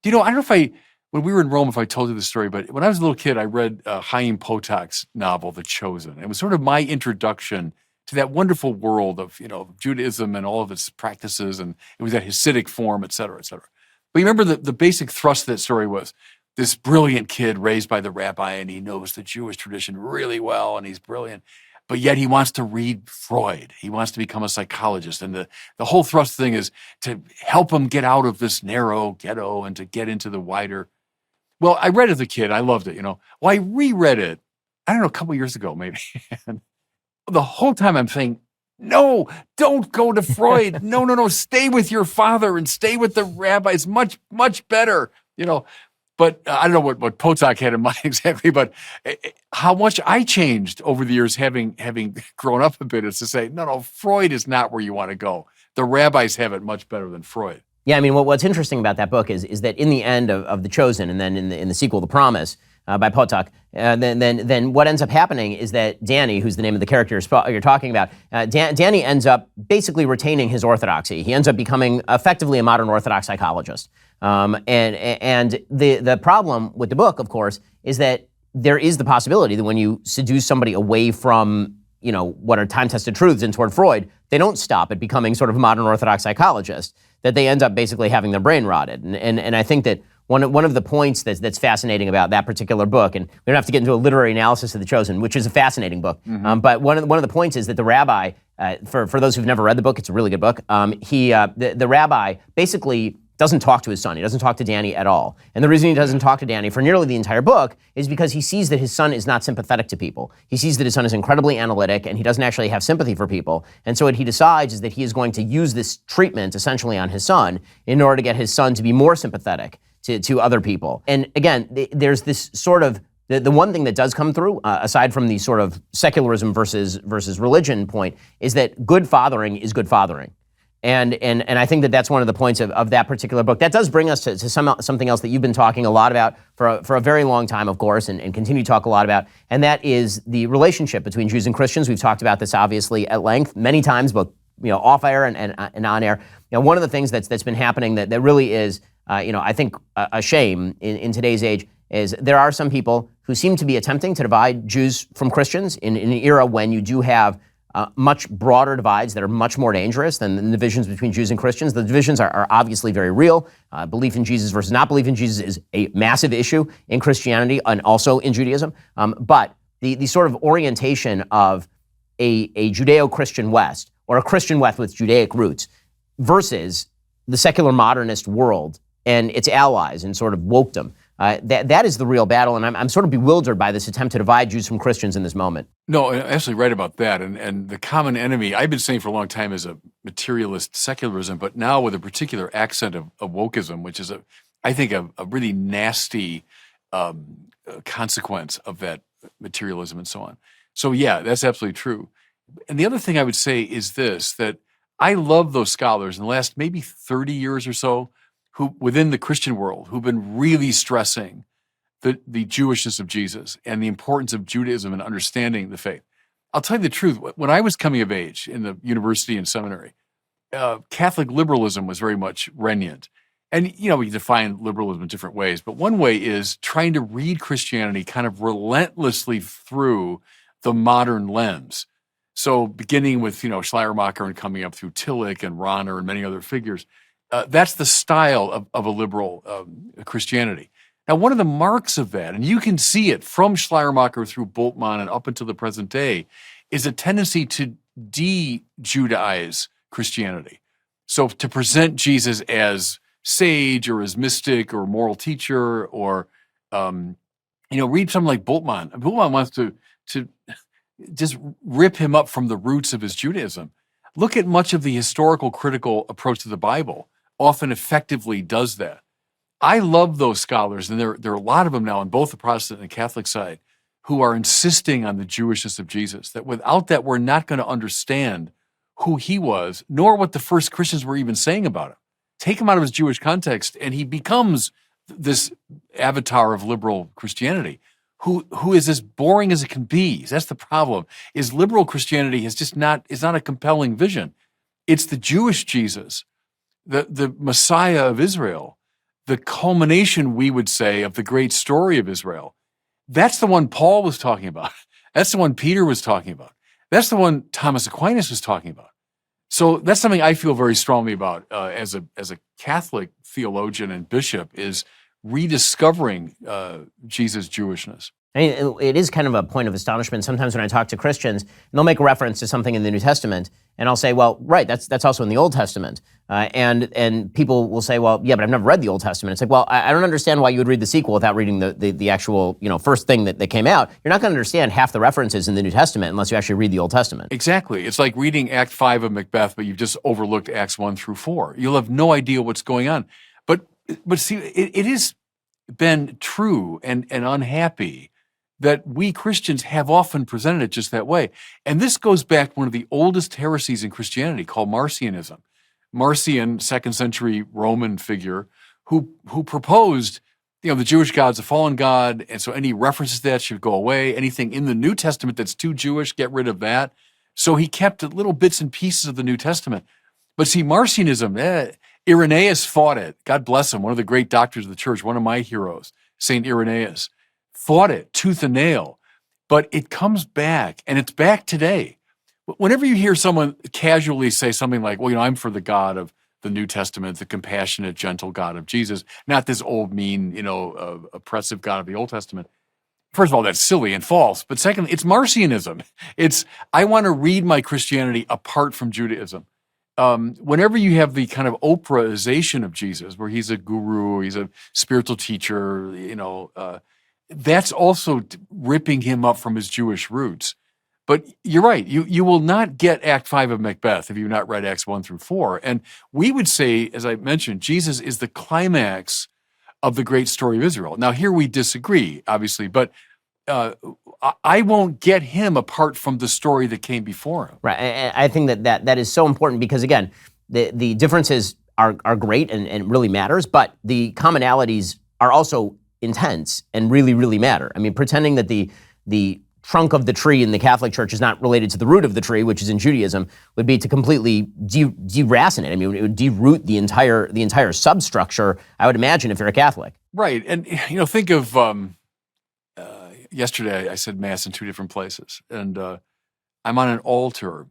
I don't know when we were in Rome, if I told you the story, but when I was a little kid, I read Chaim Potok's novel, The Chosen. It was sort of my introduction to that wonderful world of, Judaism and all of its practices, and it was that Hasidic form, et cetera, et cetera. But you remember the basic thrust of that story was this brilliant kid raised by the rabbi, and he knows the Jewish tradition really well, and he's brilliant. But yet he wants to read Freud. He wants to become a psychologist. And the whole thrust thing is to help him get out of this narrow ghetto and to get into the wider. Well, I read it as a kid. I loved it, Well, I reread it, I don't know, a couple years ago, maybe. And the whole time I'm saying, no, don't go to Freud. No, stay with your father and stay with the rabbi. It's much, much better, But I don't know what Potok had in mind exactly, but how much I changed over the years having grown up a bit is to say, no, Freud is not where you want to go. The rabbis have it much better than Freud. Yeah, I mean, what's interesting about that book is that in the end of The Chosen, and then in the sequel, The Promise, by Potok, then what ends up happening is that Danny, who's the name of the character you're talking about, Danny ends up basically retaining his orthodoxy. He ends up becoming effectively a modern Orthodox psychologist. And the problem with the book, of course, is that there is the possibility that when you seduce somebody away from, what are time-tested truths and toward Freud, they don't stop at becoming sort of a modern Orthodox psychologist, that they end up basically having their brain rotted. And I think that one of the points that's fascinating about that particular book, and we don't have to get into a literary analysis of The Chosen, which is a fascinating book, but one of the points is that the rabbi, for those who've never read the book, it's a really good book, the rabbi basically doesn't talk to his son. He doesn't talk to Danny at all. And the reason he doesn't talk to Danny for nearly the entire book is because he sees that his son is not sympathetic to people. He sees that his son is incredibly analytic and he doesn't actually have sympathy for people. And so what he decides is that he is going to use this treatment essentially on his son in order to get his son to be more sympathetic to other people. And again, there's this sort of, the one thing that does come through, aside from the sort of secularism versus religion point, is that good fathering is good fathering. And I think that's one of the points of that particular book. That does bring us to something else that you've been talking a lot about for a very long time, of course, and continue to talk a lot about, and that is the relationship between Jews and Christians. We've talked about this obviously at length many times, both off air and on air. One of the things that's been happening that really is, I think a shame in today's age is there are some people who seem to be attempting to divide Jews from Christians in an era when you do have much broader divides that are much more dangerous than the divisions between Jews and Christians. The divisions are obviously very real. Belief in Jesus versus not belief in Jesus is a massive issue in Christianity and also in Judaism. But the sort of orientation of a Judeo-Christian West or a Christian West with Judaic roots versus the secular modernist world and its allies and sort of wokedom. That is the real battle, and I'm sort of bewildered by this attempt to divide Jews from Christians in this moment. No, I'm absolutely right about that. And the common enemy, I've been saying for a long time, is a materialist secularism, but now with a particular accent of wokeism, which is, I think, a really nasty consequence of that materialism and so on. So yeah, that's absolutely true. And the other thing I would say is this, that I love those scholars in the last maybe 30 years or so, who within the Christian world, who've been really stressing the Jewishness of Jesus and the importance of Judaism and understanding the faith. I'll tell you the truth. When I was coming of age in the university and seminary, Catholic liberalism was very much regnant. And, we define liberalism in different ways, but one way is trying to read Christianity kind of relentlessly through the modern lens. So beginning with, Schleiermacher and coming up through Tillich and Rahner and many other figures, that's the style of a liberal Christianity. Now, one of the marks of that, and you can see it from Schleiermacher through Bultmann and up until the present day, is a tendency to de-Judaize Christianity. So to present Jesus as sage or as mystic or moral teacher or, read something like Bultmann. Bultmann wants to just rip him up from the roots of his Judaism. Look at much of the historical critical approach to the Bible. Often effectively does that. I love those scholars, and there are a lot of them now on both the Protestant and the Catholic side, who are insisting on the Jewishness of Jesus, that without that we're not going to understand who he was, nor what the first Christians were even saying about him. Take him out of his Jewish context, and he becomes this avatar of liberal Christianity, who is as boring as it can be. That's the problem, is liberal Christianity is not a compelling vision. It's the Jewish Jesus, the Messiah of Israel, the culmination, we would say, of the great story of Israel. That's the one Paul was talking about. That's the one Peter was talking about. That's the one Thomas Aquinas was talking about. So that's something I feel very strongly about as a Catholic theologian and bishop, is rediscovering Jesus' Jewishness. I mean, it is kind of a point of astonishment sometimes when I talk to Christians, and they'll make a reference to something in the New Testament, and I'll say, well, right, that's also in the Old Testament. And people will say, well, yeah, but I've never read the Old Testament. It's like, well, I don't understand why you would read the sequel without reading the actual, first thing that came out. You're not going to understand half the references in the New Testament unless you actually read the Old Testament. Exactly. It's like reading Act 5 of Macbeth, but you've just overlooked Acts 1 through 4. You'll have no idea what's going on. But see, it has been true and unhappy that we Christians have often presented it just that way. And this goes back to one of the oldest heresies in Christianity called Marcionism. Marcion, 2nd century Roman figure, who proposed the Jewish God's a fallen God, and so any references to that should go away. Anything in the New Testament that's too Jewish, get rid of that. So he kept little bits and pieces of the New Testament. But see, Marcionism, Irenaeus fought it. God bless him, one of the great doctors of the church, one of my heroes, St. Irenaeus, fought it tooth and nail. But it comes back, and it's back today. Whenever you hear someone casually say something like, well, I'm for the God of the New Testament, the compassionate, gentle God of Jesus, not this old, mean, oppressive God of the Old Testament. First of all, that's silly and false. But secondly, it's Marcionism. I want to read my Christianity apart from Judaism. Whenever you have the kind of Oprahization of Jesus, where he's a guru, he's a spiritual teacher, that's also ripping him up from his Jewish roots. But you're right. You will not get Act 5 of Macbeth if you've not read Acts 1 through 4. And we would say, as I mentioned, Jesus is the climax of the great story of Israel. Now, here we disagree, obviously, but I won't get him apart from the story that came before him. Right. And I think that is so important because, again, the differences are great and really matters, but the commonalities are also intense and really, really matter. I mean, pretending that the trunk of the tree in the Catholic Church is not related to the root of the tree, which is in Judaism, would be to completely deracinate. I mean, it would deroot the entire substructure, I would imagine, if you're a Catholic. Right. And, think of yesterday I said Mass in 2 different places, and I'm on an altar.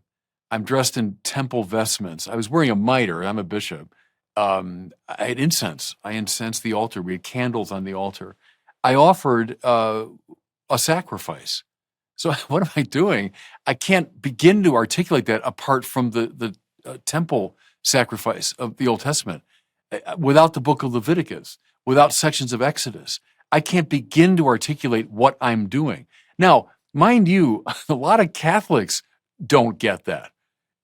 I'm dressed in temple vestments. I was wearing a mitre. I'm a bishop. I had incense. I incensed the altar. We had candles on the altar. I offered a sacrifice. So what am I doing? I can't begin to articulate that apart from the temple sacrifice of the Old Testament. Without the book of Leviticus, without sections of Exodus, I can't begin to articulate what I'm doing. Now, mind you, a lot of Catholics don't get that.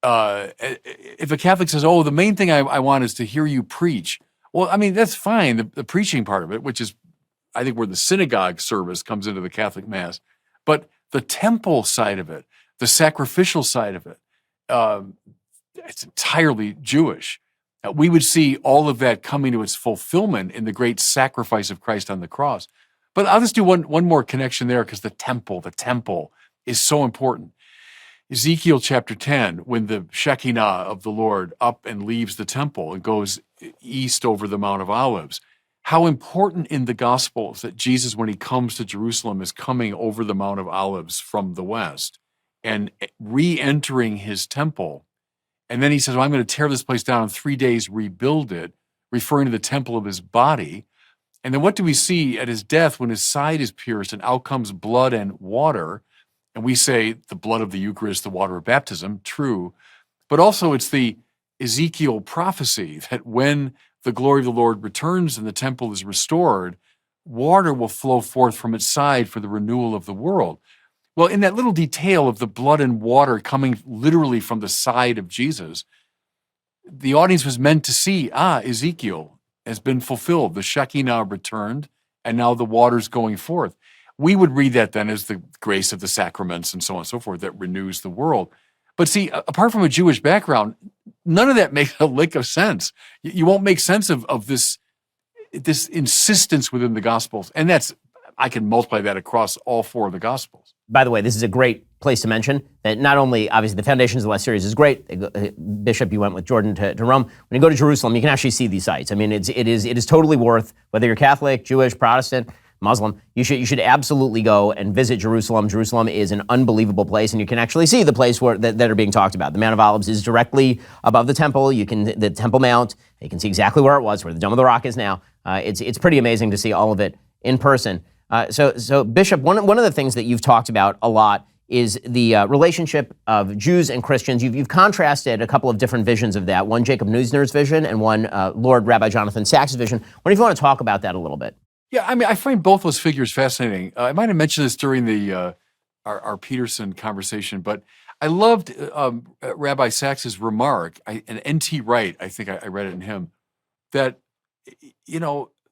If a Catholic says, the main thing I want is to hear you preach, well, I mean, that's fine, the preaching part of it, which is, I think, where the synagogue service comes into the Catholic Mass. But the temple side of it, the sacrificial side of it, it's entirely Jewish. We would see all of that coming to its fulfillment in the great sacrifice of Christ on the cross. But I'll just do one more connection there because the temple is so important. Ezekiel chapter 10, when the Shekinah of the Lord up and leaves the temple and goes east over the Mount of Olives, how important in the Gospels that Jesus, when he comes to Jerusalem, is coming over the Mount of Olives from the west and re-entering his temple. And then he says, I'm going to tear this place down in 3 days, rebuild it, referring to the temple of his body. And then what do we see at his death when his side is pierced and out comes blood and water? And we say the blood of the Eucharist, the water of baptism, true. But also it's the Ezekiel prophecy that when the glory of the Lord returns and the temple is restored, water will flow forth from its side for the renewal of the world. Well, in that little detail of the blood and water coming literally from the side of Jesus, the audience was meant to see, Ezekiel has been fulfilled. The Shekinah returned, and now the water's going forth. We would read that then as the grace of the sacraments and so on and so forth that renews the world. But see, apart from a Jewish background, none of that makes a lick of sense. You won't make sense of this insistence within the Gospels. And I can multiply that across all 4 of the Gospels. By the way, this is a great place to mention that not only, obviously, the Foundations of the Last series is great. Bishop, you went with Jordan to Rome. When you go to Jerusalem, you can actually see these sites. I mean, it is totally worth, whether you're Catholic, Jewish, Protestant, Muslim, you should absolutely go and visit Jerusalem. Jerusalem is an unbelievable place, and you can actually see the place that are being talked about. The Mount of Olives is directly above the temple. The Temple Mount. You can see exactly where it was, where the Dome of the Rock is now. It's pretty amazing to see all of it in person. So Bishop, one of the things that you've talked about a lot is the relationship of Jews and Christians. You've contrasted a couple of different visions of that. One Jacob Neusner's vision, and one Lord Rabbi Jonathan Sachs' vision. What if you want to talk about that a little bit? Yeah, I mean, I find both those figures fascinating. I might have mentioned this during the our Peterson conversation, but I loved Rabbi Sachs's remark, and N.T. Wright, I think I read it in him, that,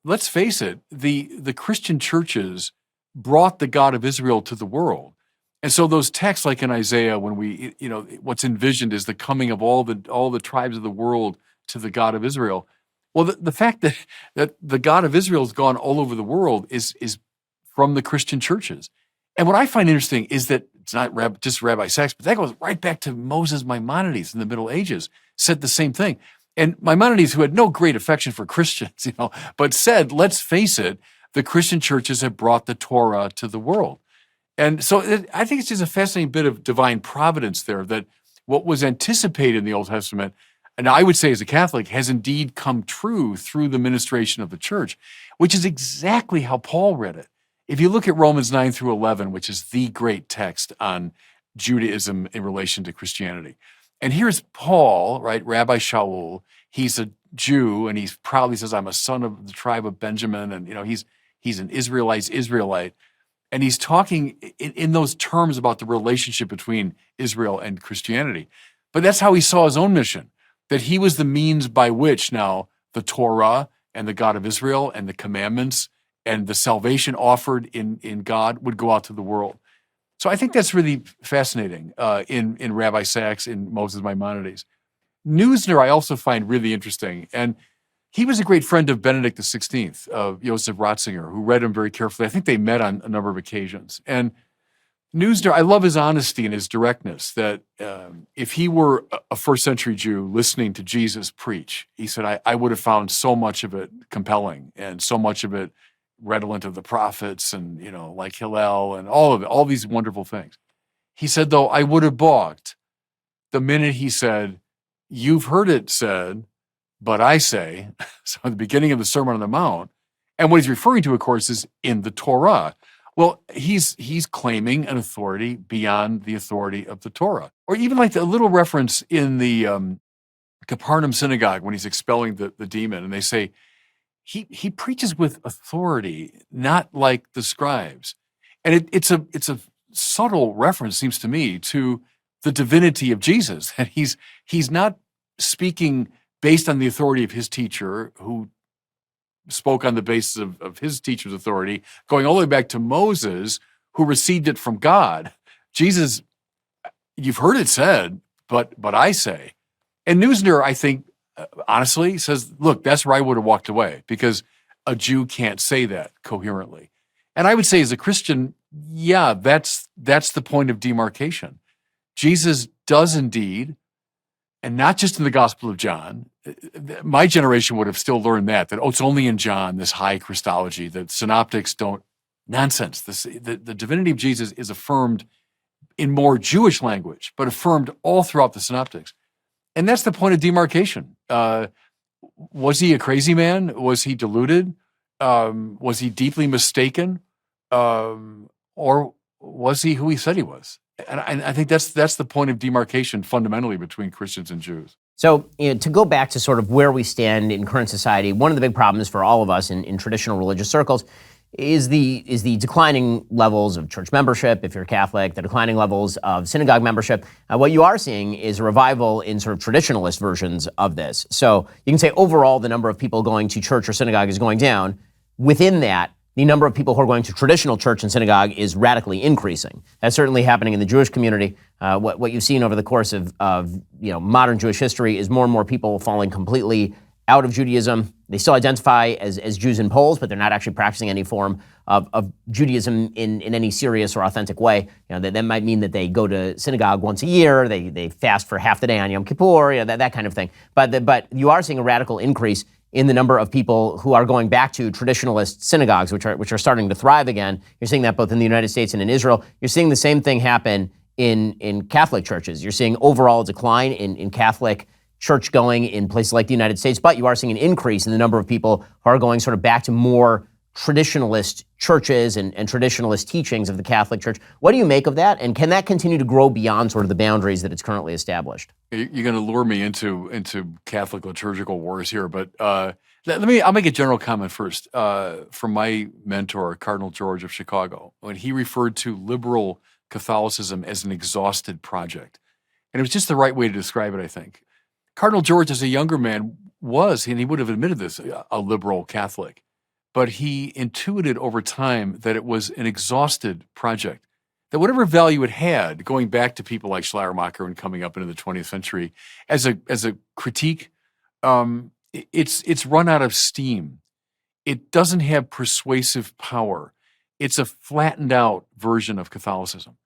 let's face it, the Christian churches brought the God of Israel to the world. And so those texts like in Isaiah, when what's envisioned is the coming of all the tribes of the world to the God of Israel. Well, the fact that the God of Israel has gone all over the world is from the Christian churches. And what I find interesting is that it's not just Rabbi Sacks, but that goes right back to Moses Maimonides in the Middle Ages, said the same thing. And Maimonides, who had no great affection for Christians, but said, let's face it, the Christian churches have brought the Torah to the world. And so I think it's just a fascinating bit of divine providence there, that what was anticipated in the Old Testament, and I would say as a Catholic, has indeed come true through the ministration of the church, which is exactly how Paul read it. If you look at Romans 9 through 11, which is the great text on Judaism in relation to Christianity. And here's Paul, right, Rabbi Shaul. He's a Jew, and he proudly says, I'm a son of the tribe of Benjamin, and he's an Israelite. And he's talking in those terms about the relationship between Israel and Christianity. But that's how he saw his own mission, that he was the means by which now the Torah and the God of Israel and the commandments and the salvation offered in God would go out to the world. So I think that's really fascinating in Rabbi Sacks, in Moses Maimonides. Neusner I also find really interesting. And he was a great friend of Benedict XVI, of Joseph Ratzinger, who read him very carefully. I think they met on a number of occasions. And Neusner, I love his honesty and his directness, that if he were a first century Jew listening to Jesus preach, he said, I would have found so much of it compelling and so much of it redolent of the prophets and, like Hillel and all of it, all these wonderful things. He said, though, I would have balked the minute he said, you've heard it said, but I say, so at the beginning of the Sermon on the Mount, and what he's referring to, of course, is in the Torah. Well, he's claiming an authority beyond the authority of the Torah. Or even like a little reference in the Capernaum synagogue when he's expelling the demon, and they say, he preaches with authority, not like the scribes. And it's a subtle reference, seems to me, to the divinity of Jesus. And he's not speaking based on the authority of his teacher, who spoke on the basis of his teacher's authority, going all the way back to Moses, who received it from God. Jesus, you've heard it said, but I say. And Neusner, I think, honestly, says, look, that's where I would have walked away, because a Jew can't say that coherently. And I would say, as a Christian, yeah, that's the point of demarcation. Jesus does indeed, and not just in the Gospel of John. My generation would have still learned that it's only in John, this high Christology, that synoptics don't, nonsense. The divinity of Jesus is affirmed in more Jewish language, but affirmed all throughout the synoptics. And that's the point of demarcation. Was he a crazy man? Was he deluded? Was he deeply mistaken? Or was he who he said he was? And I think that's the point of demarcation fundamentally between Christians and Jews. So, to go back to sort of where we stand in current society, one of the big problems for all of us in traditional religious circles is the declining levels of church membership, if you're Catholic, the declining levels of synagogue membership. What you are seeing is a revival in sort of traditionalist versions of this. So you can say overall the number of people going to church or synagogue is going down. Within that, the number of people who are going to traditional church and synagogue is radically increasing. That's certainly happening in the Jewish community. What you've seen over the course of modern Jewish history is more and more people falling completely out of Judaism. They still identify as Jews in polls, but they're not actually practicing any form of Judaism in any serious or authentic way. That might mean that they go to synagogue once a year, they fast for half the day on Yom Kippur, that kind of thing. But you are seeing a radical increase in the number of people who are going back to traditionalist synagogues, which are starting to thrive again. You're seeing that both in the United States and in Israel. You're seeing the same thing happen in Catholic churches. You're seeing overall decline in Catholic church going in places like the United States, but you are seeing an increase in the number of people who are going sort of back to more traditionalist churches and traditionalist teachings of the Catholic Church. What do you make of that? And can that continue to grow beyond sort of the boundaries that it's currently established? You're going to lure me into Catholic liturgical wars here, but I'll make a general comment first. From my mentor, Cardinal George of Chicago, when he referred to liberal Catholicism as an exhausted project. And it was just the right way to describe it, I think. Cardinal George, as a younger man, was, and he would have admitted this, a liberal Catholic. But he intuited over time that it was an exhausted project, that whatever value it had, going back to people like Schleiermacher and coming up into the 20th century, as a critique, it's run out of steam. It doesn't have persuasive power. It's a flattened out version of Catholicism.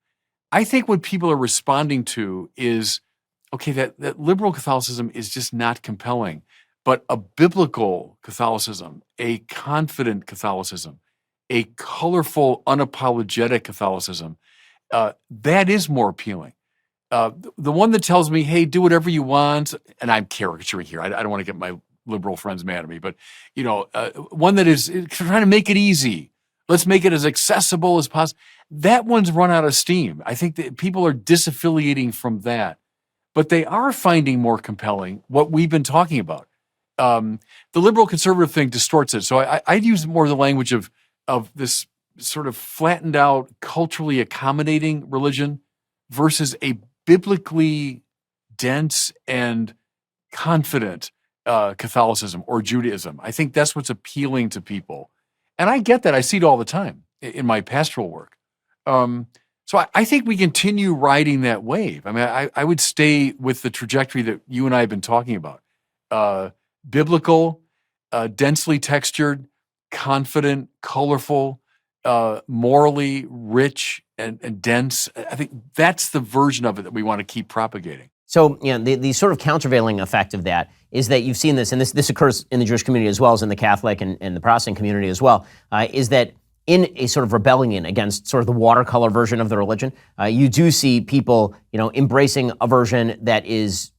I think what people are responding to is, okay, that liberal Catholicism is just not compelling, but a biblical Catholicism, a confident Catholicism, a colorful, unapologetic Catholicism, that is more appealing. The one that tells me, hey, do whatever you want, and I'm caricaturing here. I don't want to get my liberal friends mad at me, but one that is trying to make it easy. Let's make it as accessible as possible. That one's run out of steam. I think that people are disaffiliating from that, but they are finding more compelling what we've been talking about. The liberal conservative thing distorts it. So I'd use more the language of this sort of flattened out, culturally accommodating religion versus a biblically dense and confident Catholicism or Judaism. I think that's what's appealing to people. And I get that. I see it all the time in my pastoral work. So I think we continue riding that wave. I mean, I would stay with the trajectory that you and I have been talking about. Biblical, densely textured, confident, colorful, morally rich and dense. I think that's the version of it that we want to keep propagating. So, the sort of countervailing effect of that is that you've seen this, and this occurs in the Jewish community as well as in the Catholic and the Protestant community as well, is that in a sort of rebellion against sort of the watercolor version of the religion, you do see people, embracing a version that is,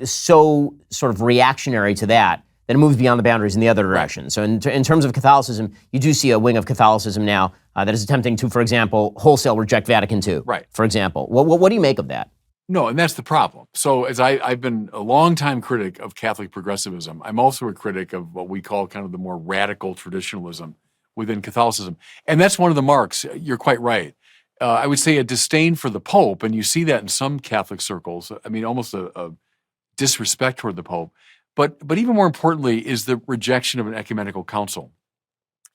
so sort of reactionary to that it moves beyond the boundaries in the other direction. So in terms of Catholicism, you do see a wing of Catholicism now that is attempting to, for example, wholesale reject Vatican II, right? For example. What do you make of that? No, and that's the problem. So as I've been a longtime critic of Catholic progressivism, I'm also a critic of what we call kind of the more radical traditionalism within Catholicism. And that's one of the marks. You're quite right. I would say a disdain for the Pope, and you see that in some Catholic circles. I mean, almost a disrespect toward the Pope. But even more importantly is the rejection of an ecumenical council.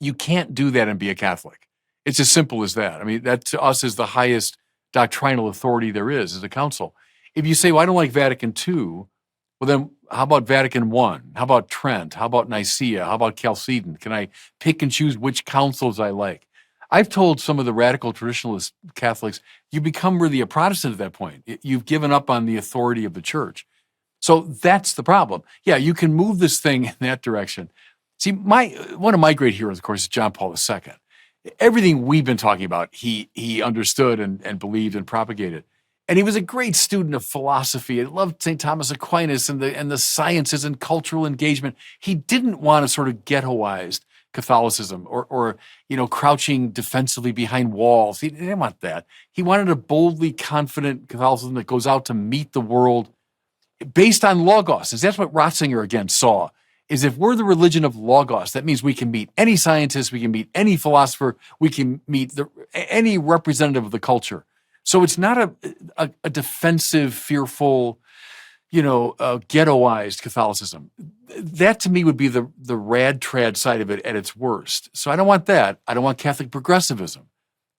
You can't do that and be a Catholic. It's as simple as that. I mean, that to us is the highest doctrinal authority there is a council. If you say, well, I don't like Vatican II, well then how about Vatican I? How about Trent? How about Nicaea? How about Chalcedon? Can I pick and choose which councils I like? I've told some of the radical traditionalist Catholics, you become really a Protestant at that point. You've given up on the authority of the church. So that's the problem. Yeah, you can move this thing in that direction. See, one of my great heroes, of course, is John Paul II. Everything we've been talking about, he understood and believed and propagated. And he was a great student of philosophy. He loved St. Thomas Aquinas and the sciences and cultural engagement. He didn't want a sort of ghettoized Catholicism or crouching defensively behind walls. He didn't want that. He wanted a boldly confident Catholicism that goes out to meet the world based on logos. That's what Ratzinger again saw, is if we're the religion of logos, that means we can meet any scientist, we can meet any philosopher, we can meet any representative of the culture. So it's not a defensive, fearful, ghettoized Catholicism. That to me would be the rad trad side of it at its worst. So I don't want that. I don't want Catholic progressivism.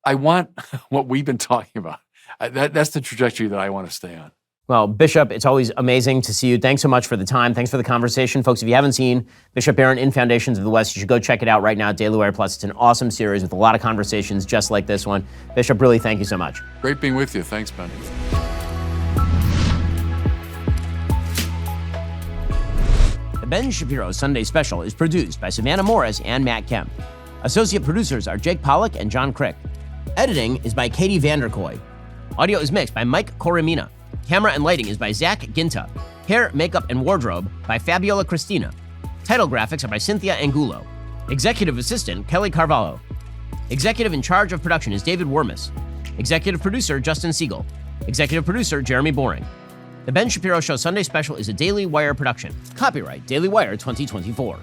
I want what we've been talking about. That's the trajectory that I want to stay on. Well, Bishop, it's always amazing to see you. Thanks so much for the time. Thanks for the conversation. Folks, if you haven't seen Bishop Barron in Foundations of the West, you should go check it out right now at Daily Wire Plus. It's an awesome series with a lot of conversations just like this one. Bishop, really, thank you so much. Great being with you. Thanks, Ben. The Ben Shapiro Sunday Special is produced by Savannah Morris and Matt Kemp. Associate producers are Jake Pollock and John Crick. Editing is by Katie Vanderkoy. Audio is mixed by Mike Coromina. Camera and lighting is by Zach Ginta. Hair, makeup, and wardrobe by Fabiola Cristina. Title graphics are by Cynthia Angulo. Executive assistant, Kelly Carvalho. Executive in charge of production is David Wormus. Executive producer, Justin Siegel. Executive producer, Jeremy Boring. The Ben Shapiro Show Sunday Special is a Daily Wire production. Copyright Daily Wire 2024.